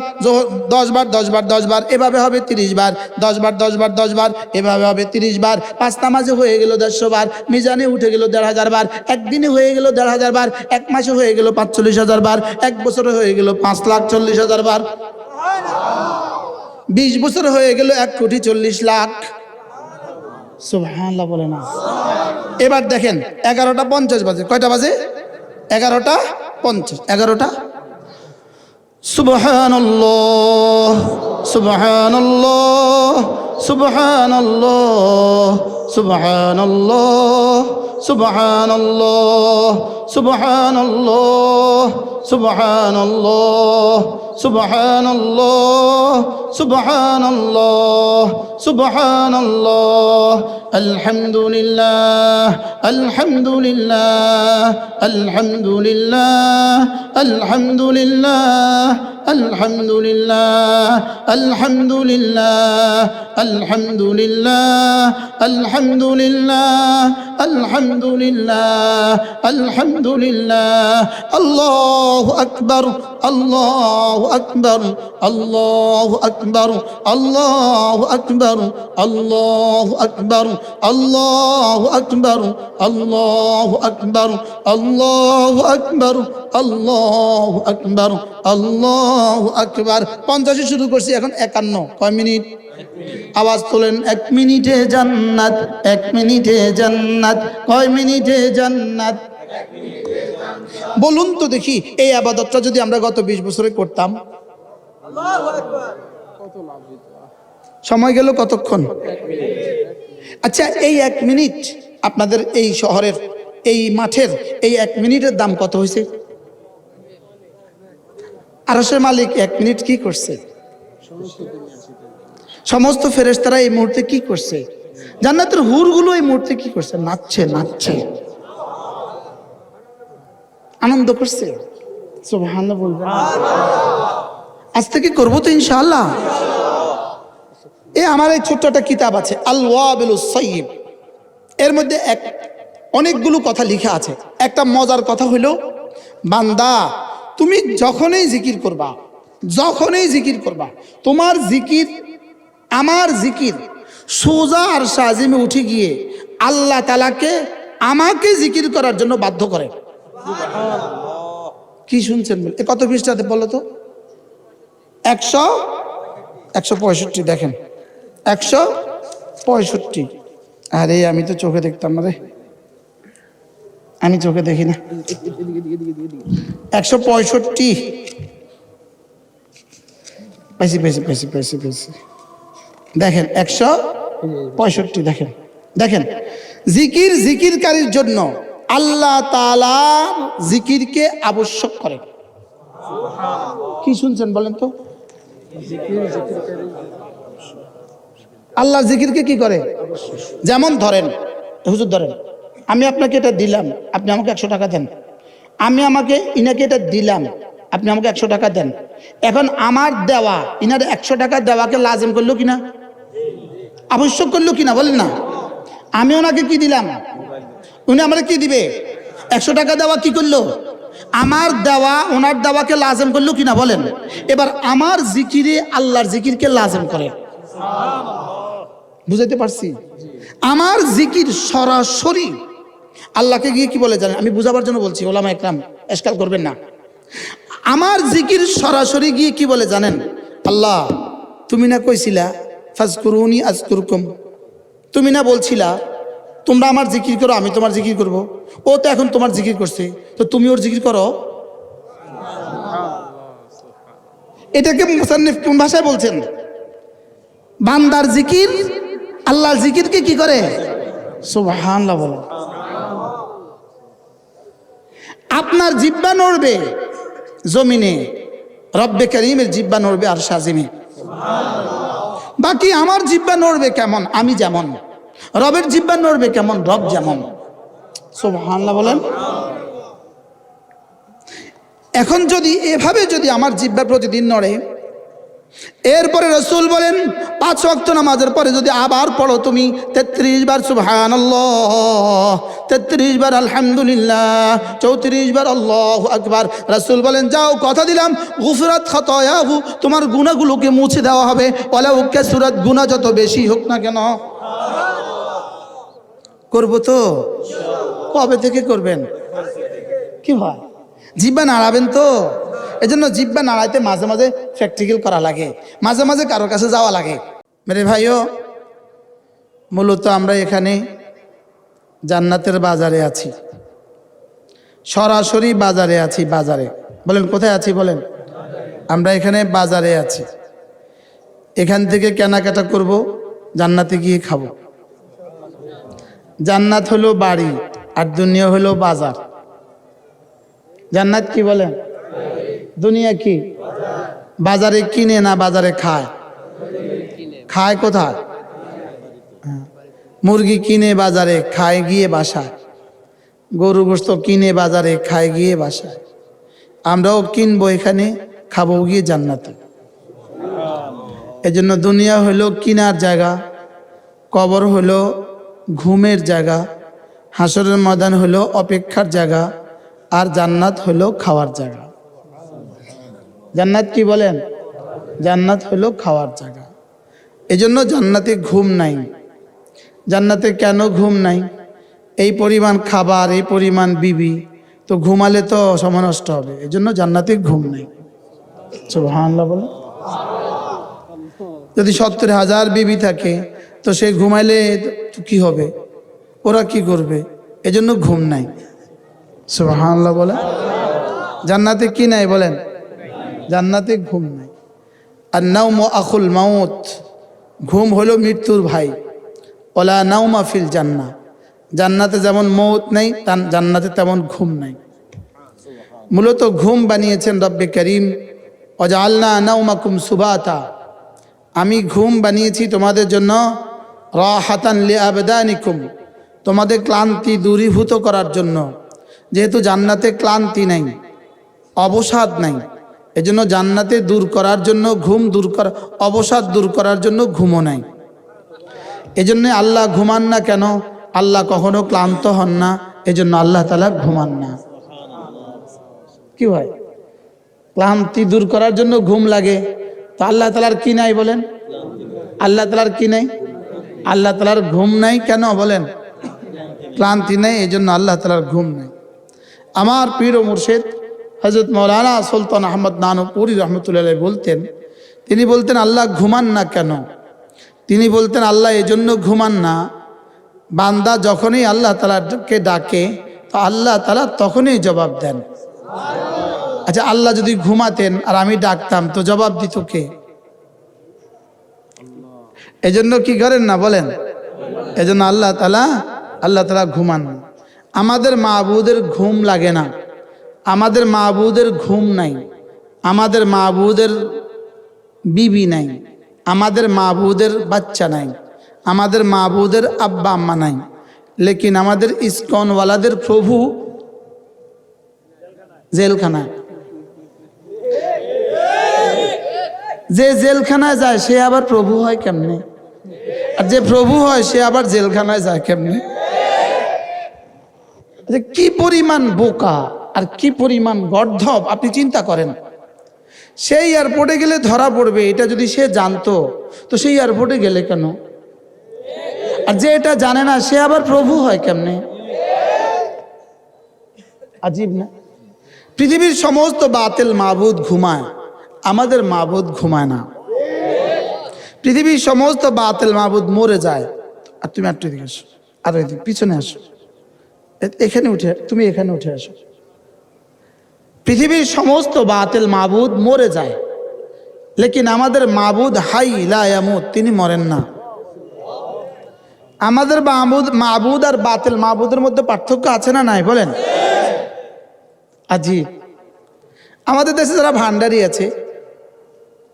10 বার 10 বার 10 বার, এভাবে হবে 30 বার, 10 বার 10 বার 10 বার, এভাবে হবে 30 বার। 5 নামাজে হয়ে গেল 150 বার, মিজানে উঠে গেল 1500 বার, একদিনে হয়ে গেল 1500 বার, এক মাসে হয়ে গেল 45,000 বার, এক বছরে হয়ে গেল 5,40,000 বার, 20 বছর হয়ে গেল 1,40,00,000। সুবহানাল্লাহ বলে না। এবার দেখেন 11:50 বাজে। কয়টা বাজে? 11:50। 11টা। সুবহানাল্লাহ সুবহানাল্লাহ সুবহানাল্লাহ সুবহানাল্লাহ সুবহানাল্লাহ সুবহানাল্লাহ সুবহানাল্লাহ সুবহানাল্লাহ সুবহানাল্লাহ সুবহানাল্লাহ আলহামদুলিল্লাহ আলহামদুলিল্লাহ আলহামদুলিল্লাহ আলহামদুলিল্লাহ আলহামদুলিল্লাহ আলহামদুলিল্লাহ আলহামদুলিল্লাহ আলহামদুলিল্লাহ আলহামদুলিল্লাহ আলহামদুলিল্লাহ আল্লাহু আকবার আল্লাহু আকবার আল্লাহু আকবার আল্লাহু আকবার আল্লাহু আকবার আল্লাহু আকবার আল্লাহু আকবার আল্লাহু আকবার আল্লাহু আকবার আল্লাহু আকবার। 50 শুরু করছি, এখন 51। কয় মিনিট? আওয়াজ তোলেন। 1 মিনিটে জান্নাত, 1 মিনিটে জান্নাত, কয় মিনিটে জান্নাত? বলুন তো দেখি, এই আবাদতটা যদি আমরা গত 20 বছরে করতাম, সময় গেল কতক্ষণ? আচ্ছা, এই 1 মিনিট আপনাদের এই শহরের এই মাঠের এই 1 মিনিটের দাম কত হয়েছে? আরশের মালিক 1 মিনিট কি করছে? সমস্ত ফেরেশতারা এই মুহূর্তে কি করছে? জান্নাতের হুরগুলো এই মুহূর্তে কি করছে? নাচছে, নাচছে, আনন্দ করছে। সুবহানাল্লাহ বলবেন। আজ থেকে করবো তো ইনশাআল্লাহ। আমার এই ছোট্ট একটা কিতাব আছে, আল ওয়াবিলুস সাইয়্যিব। এর মধ্যে অনেকগুলো কথা লেখা আছে। একটা মজার কথা হলো, বান্দা তুমি যখনই জিকির করবা, তোমার জিকির আমার জিকির সোজা আরশে আজিমে উঠে গিয়ে আল্লাহ তাআলাকে আমাকে জিকির করার জন্য বাধ্য করে। কি শুনছেন? এ কত পৃষ্ঠাতে বলো তো? 165। দেখেন 165। আরে আমি তো চোখে দেখতাম না রে, আমি চোখে দেখি না। 165 পাইছি। দেখেন 165। দেখেন জিকিরকারীর জন্য আল্লাহ তাআলা জিকিরকে আবশ্যক করে। কি শুনছেন বলেন তো? আল্লাহ জিকিরকে কি করে? যেমন ধরেন, হুজুর ধরেন, আমি আপনাকে এটা দিলাম, আপনি আমাকে 100 টাকা দেন। ইনাকে এটা দিলাম, আপনি আমাকে 100 টাকা দেন। এখন আমার দেওয়া, ইনার 100 টাকা দেওয়াকে লাজিম করলো কিনা, আবশ্যক করলো কিনা বলেন না? আমি ওনাকে কি দিলাম, উনি আমাকে কি দিবে? 100 টাকা দেওয়া কি করলো? আমার দেওয়া ওনার দেওয়াকে লাজিম করলো কিনা বলেন? এবার আমার জিকিরে আল্লাহর জিকিরকে লাজিম করে। বুঝাইতে পারছি? আমার জিকির সরাসরি আল্লাহকে গিয়ে কি বলে জানেন? আমি বুঝাবার জন্য বলছি, ওলামা একরাম এশকাল করবেন না। আমার জিকির সরাসরি গিয়ে কি বলে জানেন? আল্লাহ তুমি না কইছিলা ফাজকুরুনি আযকুরকুম, তুমি না বলছিলা তোমরা আমার জিকির করো, আমি তোমার জিকির করব। ও তো এখন তোমার জিকির করছে, তো তুমি ওর জিকির করো। এটাকে মুসান্নিফ কোন ভাষায় বলছেন? বান্দার জিকির আল্লাহর জিকিরকে কি করে? সুবহানাল্লাহ বলো। আপনার জিহ্বা নড়বে জমিনে, রব্বে কারীমের জিহ্বা নড়বে আরশে আজিমে। বাকি আমার জিহ্বা নড়বে কেমন? আমি যেমন। রবের জিহ্বা নড়বে কেমন? রব যেমন। সুবহানাল্লাহ বলেন। এখন যদি এভাবে যদি আমার জিহ্বা প্রতিদিন নড়ে, এরপরে রাসূল বলেন 5 ওয়াক্ত নামাজের পরে যদি আবার পড়ো তুমি 33 বার সুবহানাল্লাহ, 33 বার আলহামদুলিল্লাহ, 34 বার আল্লাহু আকবার, রাসূল বলেন যাও কথা দিলাম গুফরাত খাতায়াহু, তোমার গুনাহগুলোকে মুছে দেওয়া হবে। ওয়ালাউ কাসুরাত, গুনাহ যত বেশি হোক না কেন। করব তো? কবে থেকে করবেন? কি হয়? জিহ্বা নাড়াবেন তো? এজন্য জিহ্বা নাড়াইতে মাঝে মাঝে প্র্যাকটিক্যাল করা লাগে, মাঝে মাঝে কারোর কাছে যাওয়া লাগে। মেরে ভাইও, মূলত আমরা এখানে জান্নাতের বাজারে আছি, সরাসরি বাজারে আছি। বাজারে বলেন কোথায় আছি? বলেন। আমরা এখানে বাজারে আছি। এখান থেকে কেনাকাটা করব, জান্নাতে গিয়ে খাবো। জান্নাত হলো বাড়ি আর দুনিয়া হলো বাজার। জান্নাত কি বলেন? দুনিয়া কি? বাজারে কিনে না বাজারে খায়? খায় কোথায়? মুরগি কিনে বাজারে, খায় গিয়ে বাসায়। গরু গোশত কিনে বাজারে, খায় গিয়ে বাসায়। আমরাও কিনবো এখানে, খাবো গিয়ে জান্নাতে। এজন্য দুনিয়া হলো কিনার জায়গা, কবর হলো ঘুমের জায়গা, হাসরের ময়দান হলো অপেক্ষার জায়গা, আর জান্নাত হলো খাওয়ার জায়গা। জান্নাত কি বলেন? জান্নাত হলো খাওয়ার জায়গা। এজন্য জান্নাতে ঘুম নাই। জান্নাতে কেন ঘুম নাই? এই পরিমাণ খাবার, এই পরিমাণ বিবি, তো ঘুমালে তো সময় নষ্ট হবে। এজন্য জান্নাতে ঘুম নাই। সুবহানাল্লাহ বলে। যদি 70,000 বিবি থাকে তো সে ঘুমাইলে কি হবে? ওরা কি করবে? এজন্য ঘুম নাই। সুবহানাল্লাহ বলেন। জান্নাতে কি নাই বলেন? জান্নাতে ঘুম নাই। আর নাওমু আখুল মাউত, ঘুম হলো মৃত্যুর ভাই। ওলা নাওমা ফিল জান্নাহ, জান্নাতে যেমন মৌত নেই জান্নাতে তেমন ঘুম নাই। মূলত ঘুম বানিয়েছেন রব্বে করিম, ওয়াজআলনা নাওমাকুম সুবাতা, আমি ঘুম বানিয়েছি তোমাদের জন্য রাহাতান লিআবদানিকুম, তোমাদের ক্লান্তি দূরীভূত করার জন্য। যেহেতু জান্নাতে ক্লান্তি নাই, অবসাদ নাই, এজন্য জান্নাতে দূর করার জন্য ঘুম দূর করা, অবসাদ দূর করার জন্য ঘুমও নাই। এজন্য আল্লাহ ঘুমান না কেন? আল্লাহ কখনো ক্লান্ত হন না, এজন্য আল্লাহ তাআলা ঘুমান না। কি হয়? ক্লান্তি দূর করার জন্য ঘুম লাগে, তো আল্লাহ তাআলার কি নাই বলেন? আল্লাহ তাআলার কি নাই? আল্লাহ তাআলার ঘুম নাই কেন বলেন? ক্লান্তি নেই, এজন্য আল্লাহ তাআলার ঘুম নাই। আমার পীর ও মুর্শিদ হযরত মাওলানা সুলতান আহমদ নানুপুরি রহমতুল্লাহ আলাইহি বলতেন, তিনি বলতেন আল্লাহ ঘুমান না কেন? তিনি বলতেন আল্লাহ এজন্য ঘুমান না, বান্দা যখনই আল্লাহ তাআলাকে ডাকে তো আল্লাহ তাআলা তখনই জবাব দেন। আচ্ছা, আল্লাহ যদি ঘুমাতেন আর আমি ডাকতাম তো জবাব দিত কে? এজন্য কি করেন না বলেন? এজন্য আল্লাহ তাআলা ঘুমান না। আমাদের মাবুদের ঘুম লাগে না, আমাদের মাবুদের ঘুম নাই, আমাদের মাবুদের বিবি নাই, আমাদের মাবুদের বাচ্চা নাই, আমাদের মাবুদের আব্বা আম্মা নাই, লেকিন আমাদের ইসকনওয়ালাদের প্রভু জেলখানায়। যে জেলখানায় যায় সে আবার প্রভু হয় কেমনে? আর যে প্রভু হয় সে আবার জেলখানায় যায় কেমনে? কি পরিমাণ বোকা আর কি পরিমাণ গর্ধব আপনি চিন্তা করেন। সেই এয়ারপোর্টে গেলে ধরা পড়বে, এটা যদি সে জানতো তো সেই এয়ারপোর্টে গেলে কেন? আর যে এটা জানে না সে আবার প্রভু হয় কেমনে? আজীব না? পৃথিবীর সমস্ত বাতিল মাবুদ ঘুমায়, আমাদের মাবুদ ঘুমায় না। পৃথিবীর সমস্ত বাতিল মাবুদ মরে যায়। আর তুমি একটু এদিকে আসো, আর এদিকে পিছনে আসো, এখানে উঠে, তুমি এখানে উঠে আসো। পৃথিবীর সমস্ত বাতিল মাবুদ মরে যায়, লেকিন আমাদের মাবুদ হাই লা ইয়ামুত, তিনি মরেন না। আমাদের মাবুদ আর বাতিল মাবুদের মধ্যে পার্থক্য আছে না নাই বলেন? আজি আমাদের দেশে যারা ভান্ডারি আছে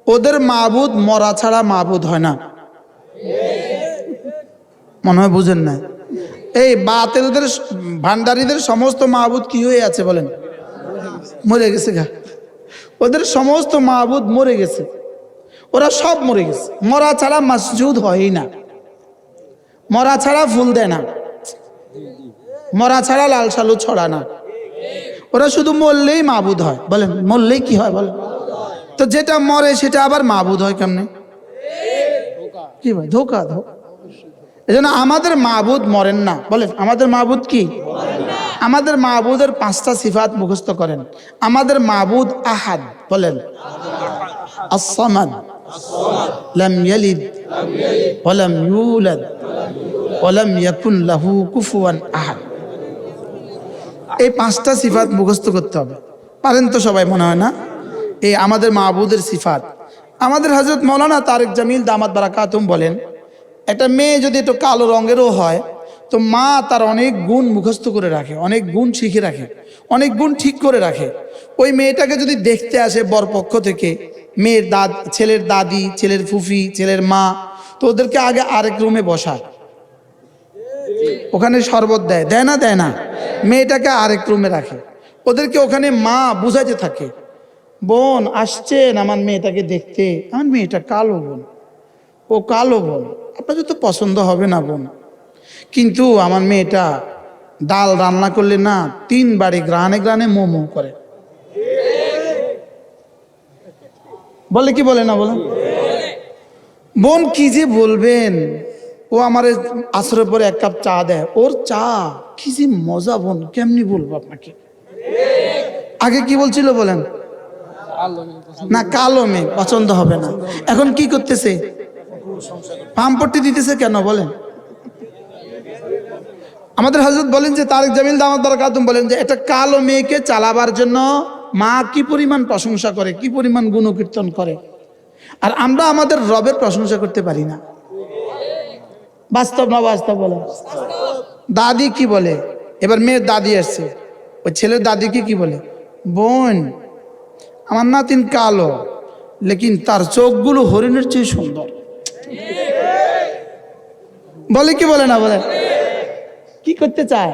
ওদের মাবুদ মরা ছাড়া মাবুদ হয় না, মনে হয় বুঝেন না। এই বাতিলদের ভান্ডারীদের সমস্ত মাবুদ কি হয়ে আছে বলেন? মরে গেছে গা। ওদের সমস্ত মাবুদ মরে গেছে, ওরা সব মরে গেছে। মরা ছাড়া মসজুদ হয়ই না, মরা ছাড়া ফুল দেয় না, মরা ছাড়া লাল সালু ছড়া না। ওরা শুধু মরলেই মাবুদ হয় বলেন? মরলেই কি হয় বলেন? তো যেটা মরে সেটা আবার মাবুদ হয় কেমনে? কি ভাই? ধোকা। এজন্য আমাদের মাবুদ মরেন না বলেন। আমাদের মাবুদ কি? আমাদের মাবুদের 5টা সিফাত মুখস্থ করেন। আমাদের মাবুদ আহাদ বলেন, আস-সামাদ, লাম ইয়ালিদ ওয়া লাম ইউলাদ ওয়া লাম ইয়াকুন লাহু কুফুয়ান আহাদ। এই 5টা সিফাত মুখস্থ করতে হবে। পারেন তো সবাই মনে হয় না? এই আমাদের মাবুদের সিফাত। আমাদের হযরত মাওলানা তারেক জামিল দামাত বারাকাতুম বলেন, একটা মেয়ে যদি একটু কালো রঙেরও হয় তো মা তার অনেক গুণ মুখস্থ করে রাখে, অনেক গুণ শিখে রাখে, অনেক গুণ ঠিক করে রাখে। ওই মেয়েটাকে যদি দেখতে আসে বরপক্ষ থেকে, মেয়ের ছেলের দাদি, ছেলের ফুফি, ছেলের মা, তো ওদেরকে আগে আরেক রুমে বসায়, ওখানে শরবত দেয়, দেয় না? দেয় না? মেয়েটাকে আরেক রুমে রাখে, ওদেরকে ওখানে মা বুঝাইতে থাকে, বোন আসছেন আমার মেয়েটাকে দেখতে, আমার মেয়েটা কালো বোন, ও কালো বোন, আপনাদের তো পছন্দ হবে না বোন, কিন্তু আমার মেয়েটা ডাল রান্না করলে না 3 বাড়ি গ্রানে গ্রানে মোমো করে। বলে কি বলে না বলেন? বোন কি যে বলবেন, ও আমার আসরের পরে 1 কাপ চা দেয়, ওর চা কি যে মজা বোন, কেমনি বলবো আপনাকে। আগে কি বলছিল বলেন? না কালো মেয়ে পছন্দ হবে না। এখন কি করতেছে? পাম্পটি দিতেছে কেন বলেন? আমাদের হযরত বলেন যে তারেক জামিল দামাত বারাকাতুম বলেন যে একটা কালো মেয়েকে চালাবার জন্য মা কি পরিমাণ প্রশংসা করে, কি পরিমাণ গুণকীর্তন করে, আর আমরা আমাদের রবের প্রশংসা করতে পারি না। বাস্তব না বাস্তব বলেন? দাদি কি বলে? এবার মেয়ের দাদি আসছে, ওই ছেলের দাদিকে কি বলে? বোন, আমার নাতিন কালো, লেকিন তার চোখগুলো হরিণের চেয়ে সুন্দর। বলে কি বলে না বলে? কি করতে চায়?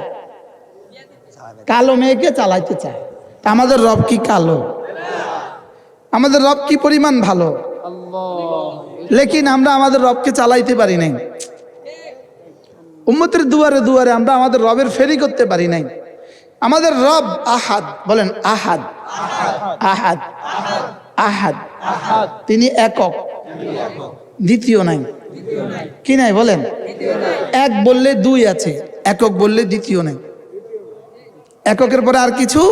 কালো মেয়েকে চালাইতে চায়। তা আমাদের রব কি কালো? আমাদের রব কি পরিমাণ ভালো, লেকিন আমরা আমাদের রবকে চালাইতে পারি নাই। উম্মতের দুয়ারে দুয়ারে আমরা আমাদের রবের ফেরি করতে পারি নাই। আমাদের রব আহাদ, বলেন আহাদ। আহাদ আহাদ, তিনি একক, দ্বিতীয় নাই। কি নাই বলেন? এক বললে দুই আছে, একক বললে দ্বিতীয় নাই। এককের পরে আর কিছু।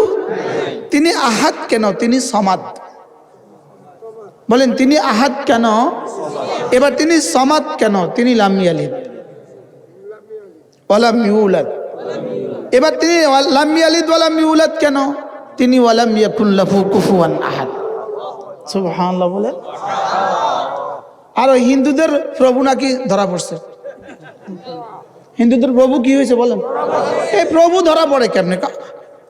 তিনি আহাদ কেন? তিনি সমাদ। বলেন তিনি আহাদ কেন? এবার তিনি সমাদ কেন? তিনি লাম ইয়ালিদ ওয়ালাম ইউলাদ। এবার তিনি লাম ইয়ালিদ ওয়ালাম ইউলাদ কেন? তিনি ওয়ালাম ইয়াকুন লাহু কুফুয়ান আহাদ। সুবহানাল্লাহ বলেন। আর ওই হিন্দুদের প্রভু নাকি ধরা পড়ছে। হিন্দুদের প্রভু কি হয়েছে বলেন? এই প্রভু ধরা পড়ে কেমনে?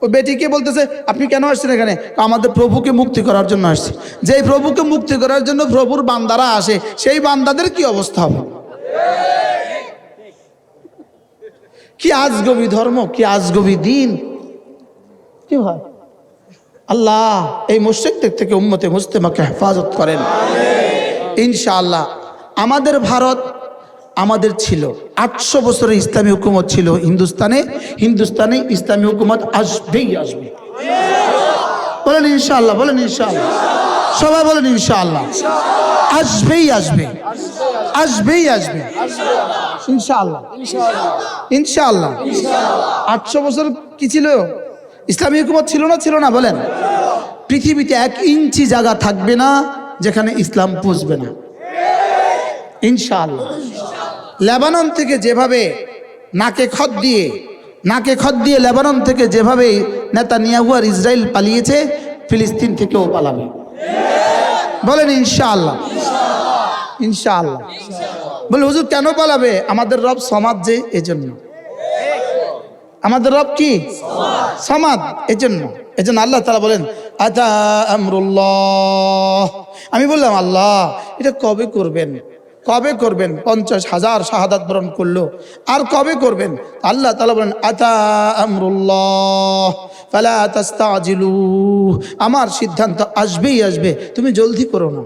ওই বেটিকে বলতেছে আপনি কেন আসছেন এখানে? আমাদের প্রভুকে মুক্তি করার জন্য আসছি। যেই প্রভুকে মুক্তি করার জন্য প্রভুর বান্দারা আসে, সেই বান্দাদের কি অবস্থা হবে? কি আজগবি ধর্ম, কি আজগবি দিন। কি হয়? আল্লাহ এই মুশরিকদের থেকে উম্মতে মুসলিমাকে হেফাজত করেন ইনশাআল্লাহ। আমাদের ভারত আমাদের ছিল 800 বছরের ইসলামী হুকুমত ছিল হিন্দুস্তানে। হিন্দুস্তানে ইসলামী হুকুমত আসবেই আসবে। বলেন ইনশাআল্লাহ, বলেন ইনশাআল্লাহ, সবাই বলেন ইনশাআল্লাহ। আসবেই আসবে, আসবেই আসবে ইনশাআল্লাহ, ইনশাআল্লাহ। 800 বছর কি ছিল? ইসলামী হুকুমত ছিল না? ছিল না বলেন? পৃথিবীতে 1 ইঞ্চি জায়গা থাকবে না যেখানে ইসলাম পুষবে না ইনশাআল্লাহ। লেবানন থেকে যেভাবে নাকে খত দিয়ে লেবানন থেকে যেভাবে নেতানিয়াহু আর ইসরায়েল পালিয়েছে, ফিলিস্তিন থেকেও পালাবে। বলেন ইনশাআল্লাহ, ইনশাআল্লাহ। বলে হুজুর কেন পালাবে? আমাদের রব সমাদ যে, এজন্য। আমাদের রব কি? সমাদ, এজন্য। আল্লাহ তাআলা বলেন আতা আমরুল্লাহ। আমি বললাম আল্লাহ এটা কবে করবেন? কবে করবেন? 50,000 শাহাদাত বরণ করলো, আর কবে করবেন? আল্লাহ তাআলা বলেন আতা আমরুল্লাহ ফালা তাস্তাজিলু। আমার সিদ্ধান্ত আসবেই আসবে, তুমি জলদি করো না।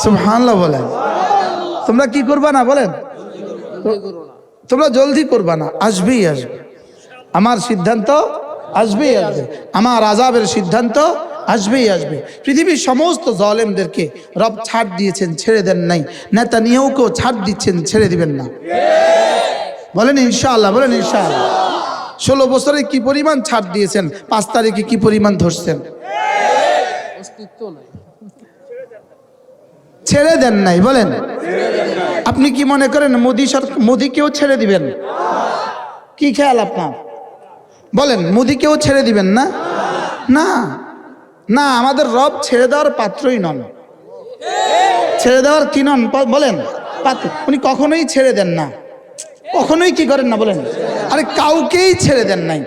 সুবহানাল্লাহ বলেন। তোমরা কি করবা না বলেন? তোমরা জলদি করবা না, আসবেই আসবে। আমার সিদ্ধান্ত আসবেই আসবে, আমার আযাবের সিদ্ধান্ত আসবেই আসবে। পৃথিবীর সমস্ত জালেমদেরকে রব ছাড় দিয়েছেন, ছেড়ে দেন নাই। নেতানিয়াহুকেও ছাড় দিচ্ছেন, ছেড়ে দিবেন না। বলেন ইনশাআল্লাহ, বলেন ইনশাআল্লাহ। 16 বছরে কি পরিমাণ ছাড় দিয়েছেন, 5 তারিখে কি পরিমাণ ধরছেন, ছেড়ে দেন নাই। বলেন আপনি কি মনে করেন মোদিকেও ছেড়ে দিবেন? কি খেয়াল আপনার? বলেন মোদিকেও ছেড়ে দিবেন না? না না, আমাদের রব ছেড়ে দেওয়ার পাত্রই নন। ছেড়ে দেওয়ার কি নন বলেন? পাত্র। উনি কখনোই ছেড়ে দেন না, কখনোই কি করেন না বলেন? আরে কাউকেই ছেড়ে দেন নাই।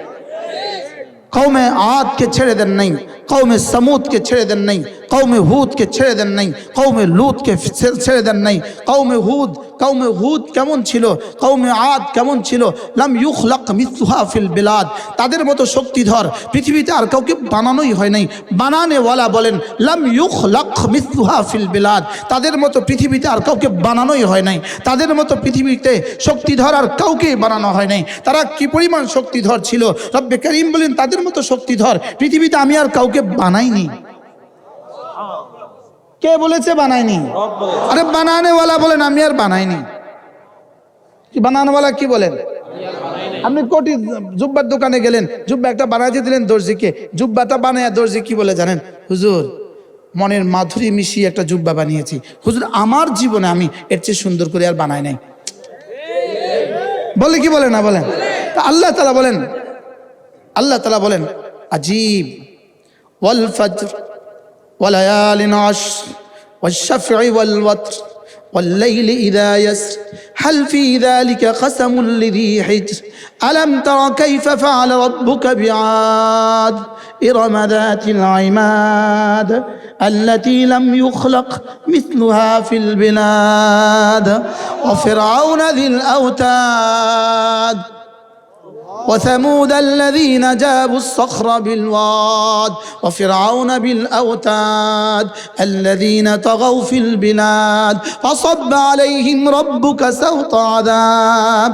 কওমে আদকে ছেড়ে দেন নাই, কওমে সামুদকে ছেড়ে দেন নাই, কওমে হুদকে ছেড়ে দেন নাই, কওমে লুতকে ছেড়ে দেন নাই। কওমে হুদ কেমন ছিল, কওমে আদ কেমন ছিল? লাম ইউখলাক মিসলুহা ফিল বিলাদ। তাদের মতো শক্তিধর পৃথিবীতে আর কাউকে বানানোই হয় নাই। বানানেওয়ালা বলেন লাম ইউখলাক মিসলুহা ফিল বিলাদ। তাদের মতো পৃথিবীতে আর কাউকে বানানোই হয় নাই। তাদের মতো পৃথিবীতে শক্তিধর আর কাউকে বানানো হয় নাই। তারা কি পরিমাণ শক্তিধর ছিল! রব্বে করিম বলেন তাদের মতো শক্তিধর পৃথিবীতে আমি আর কাউকে বানাইনি। কে বলেছে বানাইনি? আরে বানানেওয়ালা বলেন আমি আর বানাইনি। কি বানানোওয়ালা কি বলেন? আপনি কোটি জুব্বার দোকানে গেলেন, জুব্বা একটা বানাইতে দিলেন দর্জিকে, জুব্বাটা বানায় দর্জি কি বলে জানেন? হুজুর মনের মাধুরী মিশিয়ে একটা জুব্বা বানিয়েছি হুজুর, আমার জীবনে আমি এর চেয়ে সুন্দর করে আর বানাই নাই। বলে কি বলে না বলেন? তা আল্লাহ তাআলা বলেন, আল্লাহ তাআলা বলেন আজীব ওয়াল ফজর ওয়া লায়ালিন আশর ওয়াশ-শাফঈ ওয়াল ওয়াতর والليل إذا يسر هل في ذلك قسم لذي حجر ألم تر كيف فعل ربك بعاد إرم ذات العماد التي لم يخلق مثلها في البلاد وفرعون ذي الأوتاد وثمود الذين جابوا الصخر بالواد وفرعون بالأوتاد الذين طغوا في البلاد فصب عليهم ربك سوط عذاب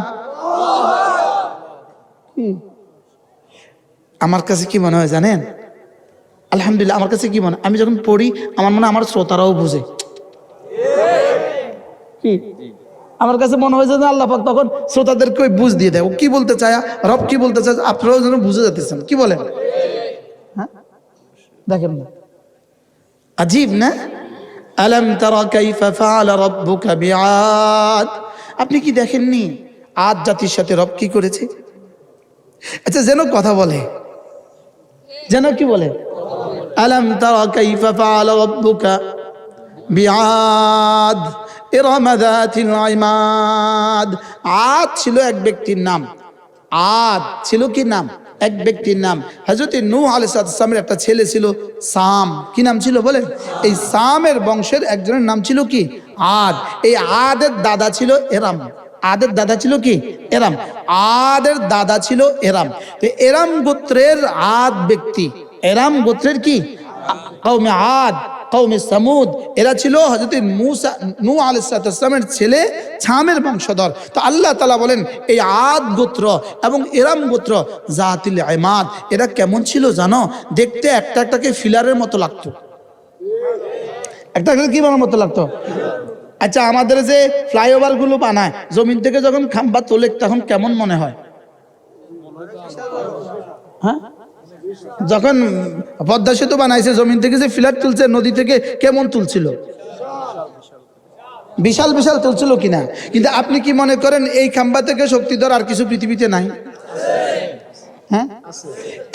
আমার কাছে কি মনে হয় জানেন? আলহামদুলিল্লাহ, আমার কাছে কি মনে, আমি যখন পড়ি আমার মনে হয় আমার শ্রোতারাও বুঝে। কি আমার কাছে মনে হয়েছে যে আল্লাহ পাক তখন শ্রোতাদেরকে ওই বুঝ দিয়ে দেয়, ও কি বলতে চায়, রব কি বলতে চায়, আপনারাও যেন বুঝে যাচ্ছেন। কি বলেন? হ্যাঁ, দেখেন না, আজীব না? আলাম তারা কাইফা ফাআলা রাব্বুকা বিআদ, আপনি কি দেখেননি আদ জাতির সাথে রব কি করেছে? আচ্ছা, যেন কথা বলে, যেন কি বলে, আলাম তারা কাইফা ফাআলা রাব্বুকা বিআদ ইরম যাতিল ইমাদ। আদ ছিল এক ব্যক্তির নাম, আদ ছিল কি নাম? এক ব্যক্তির নাম। হযরত নূহ আলাইহিস সালামের একটা ছেলে ছিল সাম। কি নাম ছিল বলেন? এই সামের বংশের একজনের নাম ছিল কি? আদ। এই আদের দাদা ছিল এরাম। আদের দাদা ছিল কি? এরাম। আদের দাদা ছিল এরাম। তো এরাম গোত্রের আদ ব্যক্তি, এরাম গোত্রের কি কওমে আদ, কওমে সামুদ, এরা ছিল হযরত মূসা নূহ আলাইহিস সালামের ছেলে ছামের বংশধর। তো আল্লাহ তাআলা বলেন এই আদ গোত্র এবং এরাম গোত্র জাতিল ইমাদ, এরা কেমন ছিল জানো? দেখতে একটা একটাকে ফিলারের মতো লাগতো, একটা একটা কি মতো লাগতো। আচ্ছা, আমাদের যে ফ্লাইওভার গুলো বানায় জমিন থেকে যখন খাম্বা তোলে তখন কেমন মনে হয়? হ্যাঁ, যখন পদ্মা সেতু বানাইছে জমিন থেকে যে ফ্ল্যাট তুলছে নদী থেকে কেমন তুলছিল? বিশাল বিশাল তুলছিল কিনা? কিন্তু আপনি কি মনে করেন এই খাম্বা থেকে শক্তিধর আর কিছু পৃথিবীতে নাই? হ্যাঁ,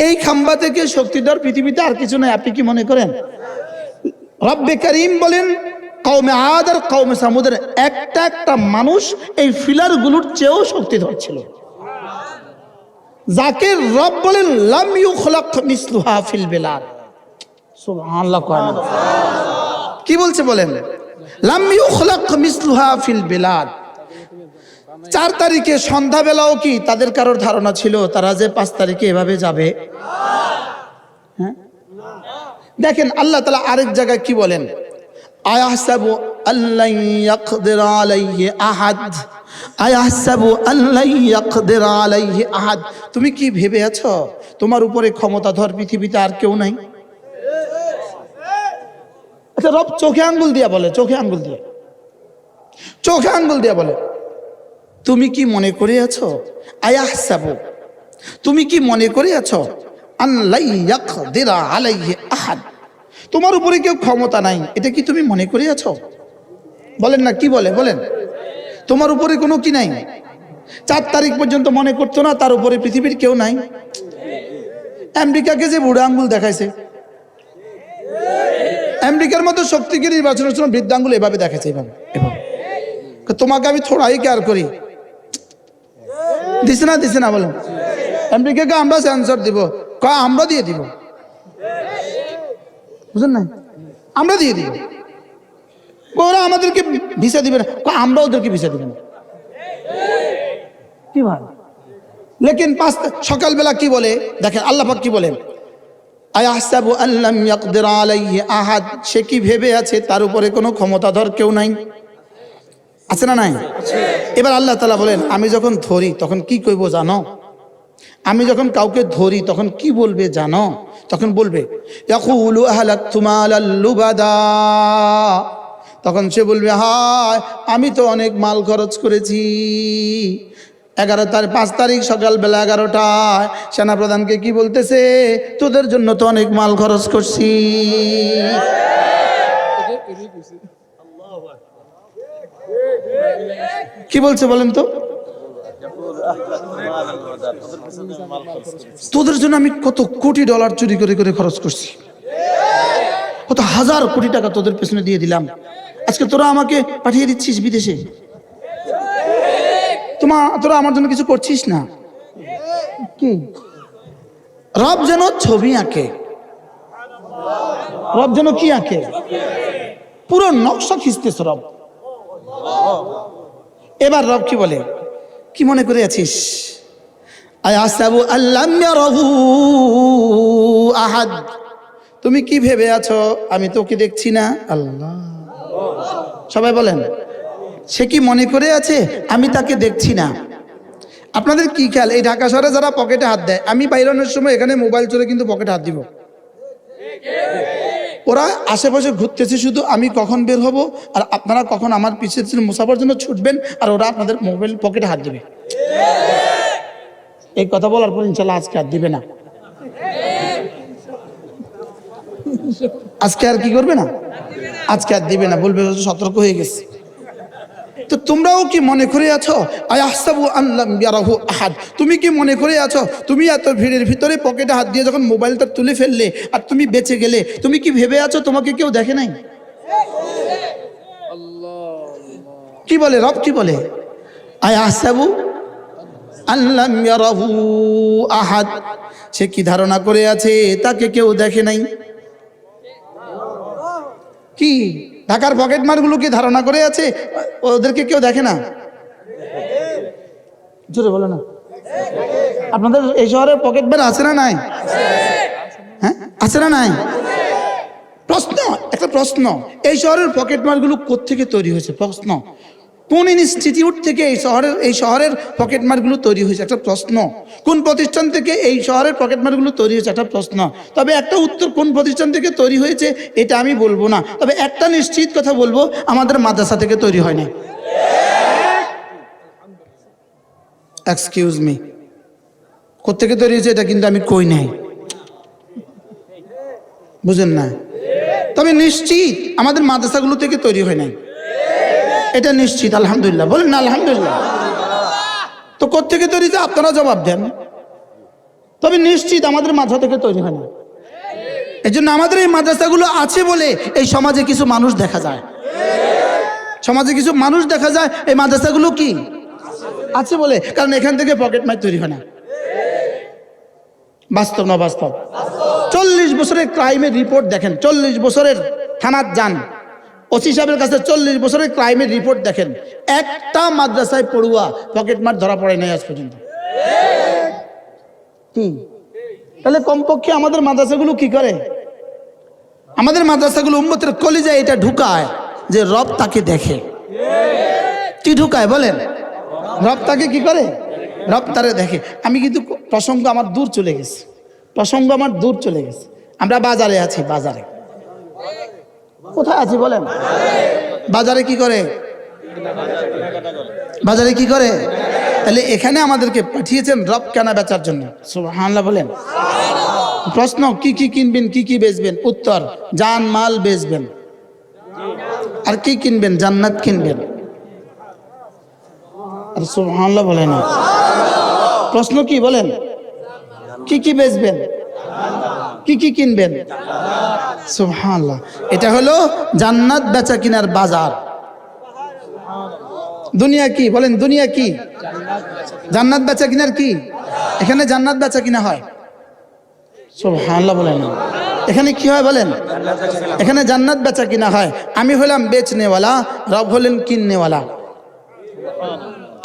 এই খাম্বা থেকে শক্তিধর পৃথিবীতে আর কিছু নাই, আপনি কি মনে করেন? রব্বে করিম বলেন কওমে আদ আর কওমে সামুদের একটা একটা মানুষ এই ফিলার গুলোর চেয়েও শক্তিধর ছিল, যাকে রব বলেন লাম ইউখলাক মিসলুহা ফিল বিলাদ। সুবহানাল্লাহ। কি বলছে বলেন? লাম ইউখলাক মিসলুহা ফিল বিলাদ। 4 তারিখে সন্ধ্যাবেলাও কি তাদের কারোর ধারণা ছিল তারা যে 5 তারিখে এভাবে যাবে? হ্যাঁ, দেখেন আল্লাহ তাআলা আরেক জায়গায় কি বলেন? আয়াহসাবু আল্লান ইয়াকদির আলাইহি আহাদ, আয়াহসাবু আল্লান ইয়াকদির আলাইহি আহাদ। তুমি কি ভেবে আছো তোমার উপরে ক্ষমতাধর পৃথিবীতে আর কেউ নাই? আচ্ছা, রব চোখে আঙ্গুল দিয়া বলে, চোখে আঙ্গুল দিয়ে, চোখে আঙ্গুল দিয়া বলে, তুমি কি মনে করে আছো? আয়াহসাবু, তুমি কি মনে করে আছো আল্লান ইয়াকদির আলাইহি আহাদ, তোমার উপরে কেউ ক্ষমতা নাই, এটা কি তুমি মনে করে আছো? বলেন না, কি বলে বলেন? তোমার উপরে কোনো কি নাই? 4 তারিখ পর্যন্ত মনে করতো না তার উপরে পৃথিবীর কেউ নাই। আমেরিকাকে যে বুড়া আঙ্গুল দেখাইছে, আমেরিকার মতো শক্তিকে নির্বাচনের জন্য বৃদ্ধ আঙ্গুল এভাবে দেখাইছে, এভাবে এভাবে। তোমাকে আমি থোড়াই কেয়ার করি, দিছে না দিছে না বলেন? আমেরিকাকে আমরা সেন্সর দিব, আমরা দিয়ে দিব, বুঝলেন না? আমরা দিয়ে দিব, ওরা আমাদেরকে ভিসা দিবে না, আমরা ওদেরকে ভিসা দিব না। কি ভাই? লেকিন সকালবেলা কি বলে দেখেন আল্লাহ পাক কি বলেন? আয়াহসাবু আল্লাম ইয়াকদির আলাইহি আহাদ, সে কি ভেবে আছে তার উপরে কোনো ক্ষমতাধর কেউ নাই? আছে না নাই? এবার আল্লাহ তাআলা বলেন আমি যখন ধরি তখন কি কইব জানো? আমি যখন কাউকে ধরি তখন কি বলবে জানো? তখন বলবে ইয়াকুলু আহলাকতু মালাল লুবাদা, তখন সে বলবে হায় আমি তো অনেক মাল খরচ করেছি। 5 তারিখ সকালবেলা 11টায় সেনাপ্রধানকে কি বলতেছে? তোদের জন্য তো অনেক মাল খরচ করছি। কি বলছে বলেন তো? তোদের জন্য আমি কত কোটি ডলার চুরি করে করে খরচ করছি, কত হাজার কোটি টাকা তোদের পেছনে দিয়ে দিলাম, আজকে তোরা আমাকে পাঠিয়ে দিচ্ছিস বিদেশে। তোরা আমার জন্য কিছু করছিস না। কি রব যেন ছবি আঁকে, রব যেন কি আঁকে, পুরো নকশা খিঁচতেছ রব। এবার রব কি বলে, কি মনে করে আছিস? আয়াসাবু আল্লাম ইয়ারাহু আহাদ, তুমি কি ভেবে আছো আমি তোকে দেখছি না? আল্লাহ, সবাই বলেন, সে কি মনে করে আছে আমি তাকে দেখছি না? আপনাদের কি খেয়াল, এই ঢাকা শহরে যারা পকেটে হাত দেয়, আমি বাইরানোর সময় এখানে মোবাইল চলে কিন্তু পকেটে হাত দিব, ওরা আশেপাশে ঘুরতেছে শুধু আমি কখন বের হব আর আপনারা কখন আমার পিছিয়ে মুসাফার জন্য ছুটবেন, আর ওরা আপনাদের মোবাইল পকেটে হাত দিবে। এই কথা বলার পর ইনশাল্লাহ আজকে আর দিবে না, আজকে আর কি করবে না, আজকে আর দিবে না, বলবে সতর্ক হয়ে গেছে। তো তোমরাও কি মনে করে আছো আয়াহসাবু আল্লাম ইয়ারাহু আহাদ, তুমি কি মনে করে আছো তুমি এত ভিড়ের ভিতরে পকেটে হাত দিয়ে যখন মোবাইলটা তুলে ফেললে আর তুমি বেঁচে গেলে, তুমি কি ভেবে আছো তোমাকে কেউ দেখে নাই? কি বলে রব, কি বলে? আয়াহসাবু আল্লাম ইয়ারাহু আহাদ, সে কি ধারণা করে আছে তাকে কেউ দেখে নাই? কি ঢাকার পকেট মারগুলো কি ধারণা করে আছে ওদেরকে কেউ দেখে না? জোরে বলো না। আপনাদের এই শহরে পকেট মার আছে না নাই? হ্যাঁ আছে না নাই? প্রশ্ন, একটা প্রশ্ন, এই শহরের পকেট মারগুলো কোত্থেকে তৈরি হয়েছে? প্রশ্ন, কোন ইনস্টিটিউট থেকে এই শহরের পকেট মারগুলো তৈরি হয়েছে? একটা প্রশ্ন, কোন প্রতিষ্ঠান থেকে এই শহরের পকেট মারগুলো তৈরি হয়েছে? একটা প্রশ্ন। তবে একটা উত্তর কোন প্রতিষ্ঠান থেকে তৈরি হয়েছে এটা আমি বলবো না, তবে একটা নিশ্চিত কথা বলবো, আমাদের মাদ্রাসা থেকে তৈরি হয় না। এক্সকিউজ মি, কোত্থেকে তৈরি হয়েছে এটা কিন্তু আমি কই নাই, বুঝেন না? তবে নিশ্চিত আমাদের মাদ্রাসাগুলো থেকে তৈরি হয় নাই, এটা নিশ্চিত। আলহামদুলিল্লাহ বলেন না আলহামদুলিল্লাহ। তো কোত্থেকে তৈরি হয়েছে আপনারা জবাব দেন। তবে নিশ্চিত আমাদের মাদ্রাসা থেকে তৈরি হয় না। এই জন্য আমাদের এই মাদ্রাসাগুলো আছে বলে এই সমাজে কিছু মানুষ দেখা যায়, সমাজে কিছু মানুষ দেখা যায় এই মাদ্রাসাগুলো কি আছে বলে, কারণ এখান থেকে পকেট মার তৈরি হয় না। বাস্তব না বাস্তব? 40 বছরের ক্রাইমের রিপোর্ট দেখেন, 40 বছরের থানার যান, ওসি সাহেবের কাছে 40 বছরের ক্রাইমের রিপোর্ট দেখেন, একটা মাদ্রাসায় পড়ুয়া পকেট মার ধরা পড়ে নাই আজ পর্যন্ত। কি তাহলে কমপক্ষে আমাদের মাদ্রাসাগুলো কি করে? আমাদের মাদ্রাসাগুলো উম্মতের কলিজায় এটা ঢুকায় যে রব তাকে দেখে। কি ঢুকায় বলেন? রব তাকে কি করে? রব তারে দেখে। আমি কিন্তু প্রসঙ্গ আমার দূর চলে গেছে, প্রসঙ্গ আমার দূর চলে গেছে। আমরা বাজারে আছি, বাজারে কোথায় আছি বলেন? বাজারে কি করে? বাজারে কি করে? তাহলে এখানে আমাদেরকে পাঠিয়েছেন রব কেনা বেচার জন্য। সুবহানাল্লাহ বলেন। প্রশ্ন, কি কি কিনবেন, কি কি বেচবেন? উত্তর, জান মাল বেচবেন। আর কি কিনবেন? জান্নাত কিনবেন। আর সুবহানাল্লাহ বলেন। প্রশ্ন কি বলেন? কি কি বেচবেন, কি কি কিনবেন? সুবহানাল্লাহ। এটা হলো জান্নাত বেচা কিনার বাজার। দুনিয়া কি বলেন? দুনিয়া কি? জান্নাত বেচা কিনার কি? এখানে জান্নাত বেচা কিনা হয়। সুবহানাল্লাহ বলেন। এখানে কি হয় বলেন? এখানে জান্নাত বেচা কিনা হয়। আমি হলাম বেচনেওয়ালা, রব হলেন কিননেওয়ালা।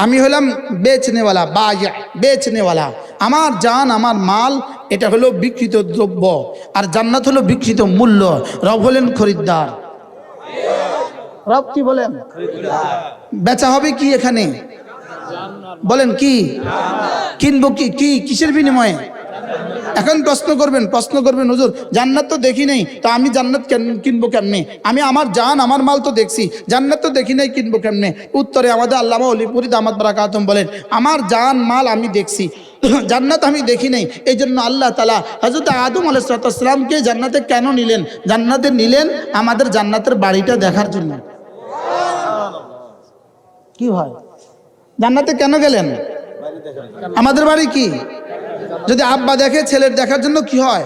আমি হলাম বেচনেওয়ালা, বায়া, বেচনেওয়ালা। আমার জান, আমার মাল, এটা হলো বিক্রিত দ্রব্য, আর জান্নাত হলো বিক্রিত মূল্য। রব হলেন খরিদ্দার। রব কি বলেন? বেচা হবে কি এখানে বলেন? কি কিনবো? কি কি কিসের বিনিময়ে? এখন প্রশ্ন করবেন হুজুর জান্নাত তো দেখি নাই, তো আমি জান্নাত কিনবো কেমনে? আমি আমার জান, আমার মাল তো দেখছি, জান্নাত তো দেখি নাই, কিনবো কেমনে? উত্তরে আমাদের আল্লামা ওলিপুরি দামাত বারাকাতুম বলেন, আমার জান মাল আমি দেখছি, জান্নাত আমি দেখি নাই। এই জন্য আল্লাহ তাআলা হযরত আদম আলাইহিস সালামকে জান্নাতে কেন নিলেন? জান্নাতে নিলেন আমাদের জান্নাতের বাড়িটা দেখার জন্য। কি হয়? জান্নাতে কেন গেলেন? আমাদের বাড়ি কি? যদি আব্বা দেখে ছেলের দেখার জন্য কি হয়?